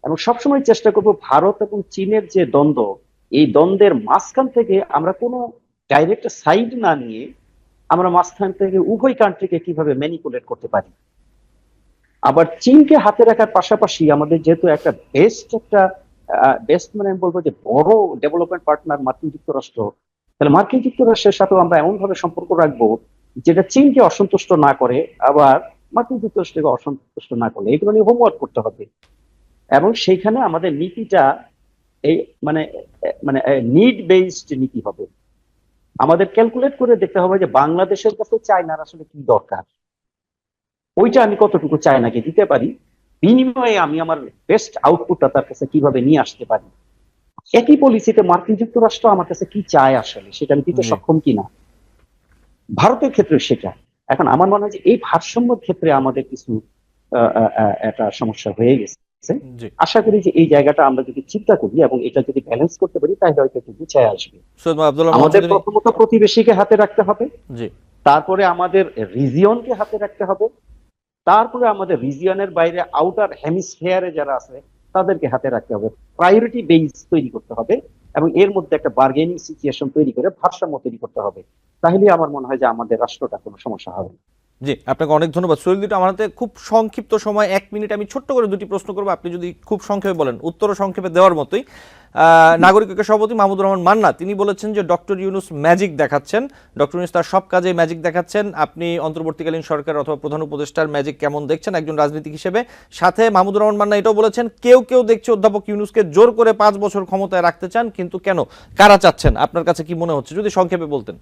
এবং সবসময় চেষ্টা করব ভারত এবং চীনের যে দ্বন্দ্ব, এই দ্বন্দ্বের মাঝখান থেকে আমরা কোনো ডাইরেক্ট সাইড না নিয়ে আমরা মাঝখান থেকে উভয় কান্ট্রিকে কিভাবে ম্যানিপুলেট করতে পারি। আবার চীনকে হাতে রাখার পাশাপাশি আমাদের যেহেতু একটা বেস্ট মানে আমি বলবো যে বড় ডেভেলপমেন্ট পার্টনার মার্কিন যুক্তরাষ্ট্র, তাহলে মার্কিন যুক্তরাষ্ট্রের সাথেও আমরা এমন ভাবে সম্পর্ক রাখবো যেটা চীনকে অসন্তুষ্ট না করে, আবার মার্কিন যুক্তরাষ্ট্রকে অসন্তুষ্ট না করলে, এগুলো নিয়ে হোমওয়ার্ক করতে হবে। এবং সেইখানে আমাদের নীতিটা এই মানে মানে নিড বেসড নীতি হবে। আমাদের ক্যালকুলেট করে দেখতে হবে যে বাংলাদেশের কাছে চায়নার আসলে কি দরকার, ওইটা আমি কতটুকু চায়নাকে দিতে পারি, বিনিময়ে আমি আমার বেস্ট আউটপুটটা তার কাছে কিভাবে নিয়ে আসতে পারি। একই পলিসিতে মার্কিন যুক্তরাষ্ট্র আমার কাছে কি চায় আসলে সেটা আমি দিতে জি, সক্ষম কিনা, ভারতের ক্ষেত্রে সেটা। এখন আমার মনে হয় যে এই ভারসাম্যের ক্ষেত্রে আমাদের কিছু একটা সমস্যা হয়ে গেছে। জি। আশা করি যে এই জায়গাটা আমরা যদি চিন্তা করি এবং এটা যদি ব্যালেন্স করতে পারি, তাহলে হয়তো একটু গুছিয়ে আসবে। সৈয়দ আব্দুল্লাহ মামুন আমাদের চৌধুরী। প্রথমত প্রতিবেশীকে হাতে রাখতে হবে, জি, তারপরে আমাদের রিজিয়নকে হাতে রাখতে হবে, তারপরে আমাদের রিজিয়নের বাইরে আউটার হেমিস্ফিয়ারে যারা আছে তাদেরকে হাতে রাখতে হবে। প্রায়োরিটি বেস তৈরি করতে হবে এবং এর মধ্যে একটা বার্গেনিং সিচুয়েশন তৈরি করে ভারসাম্য তৈরি করতে হবে। তাহলে আমার মনে হয় যে আমাদের রাষ্ট্রটা কোনো সমস্যা হবে না। জি, আপনাকে অনেক ধন্যবাদ। সোহেল দুটো আমার হাতে খুব সংক্ষিপ্ত সময়, 1 মিনিট, আমি ছোট্ট করে দুটি প্রশ্ন করবো, আপনি যদি খুব সংক্ষেপে বলেন, উত্তরও সংক্ষেপে দেওয়ার মতোই। নাগরিক ঐক্য সভাপতি মাহমুদুর রহমান মান্না তিনি বলেছেন যে ডক্টর ইউনূস ম্যাজিক দেখাচ্ছেন, ডক্টর ইউনূস তার সব কাজে ম্যাজিক দেখাচ্ছেন। আপনি অন্তর্বর্তীকালীন সরকার অথবা প্রধান উপদেষ্টার ম্যাজিক কেমন দেখছেন একজন রাজনীতিক হিসেবে? সাথে মাহমুদুর রহমান মান্না এটাও বলেছেন কেউ কেউ দেখছে অধ্যাপক ইউনূসকে জোর করে 5 বছর ক্ষমতায় রাখতে চান, কিন্তু কেন, কারা চাচ্ছেন, আপনার কাছে কি মনে হচ্ছে, যদি সংক্ষেপে বলতেন।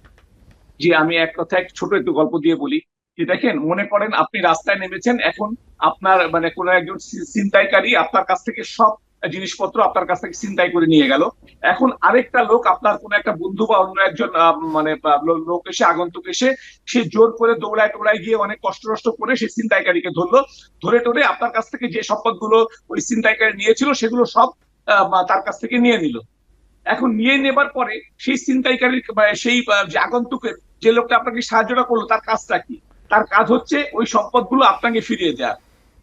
জি, আমি এক কথা এক ছোট একটু গল্প দিয়ে বলি। যে দেখেন, মনে করেন আপনি রাস্তায় নেমেছেন, এখন আপনার মানে কোন একজন ছিনতাইকারী আপনার কাছ থেকে সব জিনিসপত্র আপনার কাছ থেকে ছিনতাই করে নিয়ে গেল। এখন আরেকটা লোক, আপনার কোন একটা বন্ধু বা অন্য একজন লোক এসে, আগন্তুক এসে, সে জোর করে দৌড়ায় টোড়ায় গিয়ে অনেক কষ্ট করে সেই ছিনতাইকারীকে ধরলো। ধরে টোরে আপনার কাছ থেকে যে সম্পদগুলো ওই ছিনতাইকারী নিয়েছিল সেগুলো সব তার কাছ থেকে নিয়ে নিল। এখন নিয়ে নেবার পরে সেই ছিনতাইকারীর সেই যে আগন্তুকের যে লোকটা আপনাকে সাহায্যটা করলো, তার কাজটা কি? তার কাজ হচ্ছে ওই সম্পদগুলো আপনাকে ফিরিয়ে দেওয়া।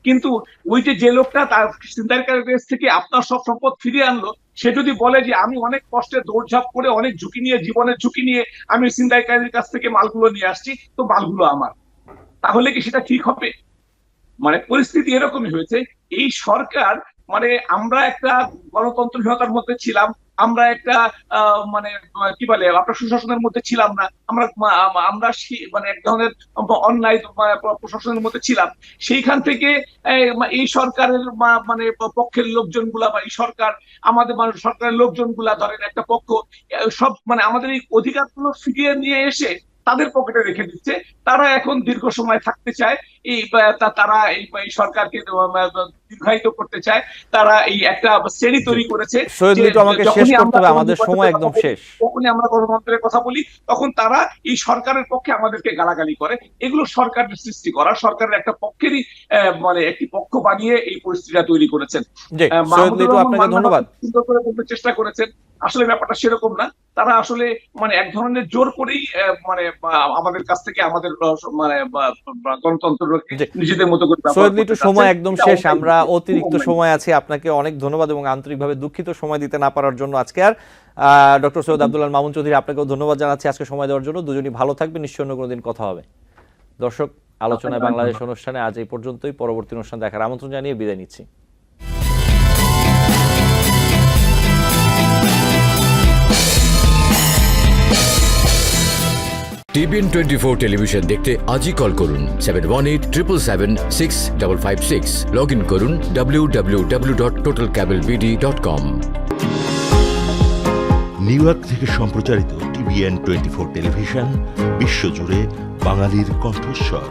কিন্তু ওই যে লোকটা তার ছিনতাইকারীর কাছ থেকে আপনার সব সম্পদ ফিরিয়ে আনলো, সে যদি বলে যে আমি অনেক কষ্টে দৌড়ঝাঁপ করে, অনেক ঝুঁকি নিয়ে, জীবনের ঝুঁকি নিয়ে আমি ছিনতাইকারীর কাছ থেকে মালগুলো নিয়ে আসছি, তো মালগুলো আমার, তাহলে কি সেটা ঠিক হবে? মানে পরিস্থিতি এরকমই হয়েছে। এই সরকার মানে আমরা একটা গণতন্ত্রহীনতার মধ্যে ছিলাম, আমরা একটা মানে কি বলে আপনার সুশাসনের মধ্যে ছিলাম না, আমরা আমরা মানে এক ধরনের অন্যায় প্রশাসনের মধ্যে ছিলাম। সেইখান থেকে এই সরকারের মানে পক্ষের লোকজনগুলা বা এই সরকার, আমাদের সরকারের লোকজনগুলা, ধরেন একটা পক্ষ সব মানে আমাদের এই অধিকারগুলো ফিরিয়ে নিয়ে এসে তাদের পকেটে রেখে দিচ্ছে। তারা এখন দীর্ঘ সময় থাকতে চায়, এই তারা এই সরকারকে দীর্ঘায়িত করতে চায়। তারা এই একটা শ্রেণী তৈরি করেছে সৈয়দ যে মিটু, আমাকে শেষ যখনই করতে আমরা হবে, আমাদের সময় একদম শেষ। যখনই আমরা গণতন্ত্রের কথা বলি, তখন তারা এই সরকারের পক্ষে আমাদেরকে গালাগালি করে। এগুলো সরকারের সৃষ্টি করা, সরকারের একটা পক্ষেরই মানে একটি পক্ষ বানিয়ে এই পরিস্থিতিটা তৈরি করেছেন। জি, সৈয়দ মিটু, আপনাকে ধন্যবাদ। সুন্দর করে বলতে চেষ্টা করেছেন, আসলে ব্যাপারটা সেরকম না। তারা আসলে মানে এক ধরনের জোর করেই মানে আমাদের কাছ থেকে আমাদের মানে গণতন্ত্রকে জি, নিজেদের মতো করে ব্যবহার সৈয়দ করতে মিটু, চাচ্ছেন। সময় একদম এটা শেষ, অন্যায়, আমরা অতিরিক্ত অন্যায়। সময় আছি। আপনাকে অনেক ধন্যবাদ এবং আন্তরিকভাবে দুঃখিত সময় দিতে না পারার জন্য আজকে। আর ডক্টর সৈয়দ আব্দুল্লাহ মামুন চৌধুরী, আপনাকেও ধন্যবাদ জানাচ্ছি আজকে সময় দেওয়ার জন্য। দুজনই ভালো থাকবেন, নিশ্চয় অন্য কোনোদিন কথা হবে। দর্শক, আলোচনায় বাংলাদেশ অনুষ্ঠানে আজ এই পর্যন্তই। পরবর্তী অনুষ্ঠান দেখার আমন্ত্রণ জানিয়ে বিদায় নিচ্ছি। টিভিএন 24 টেলিভিশন দেখতে আজই কল করুন 7187776556। লগ ইন করুন www.totalcablebd.com। নিউ ইয়র্ক থেকে সম্প্রচারিত টিভিএন 24 টেলিভিশন বিশ্বজুড়ে বাঙালির কণ্ঠস্বর।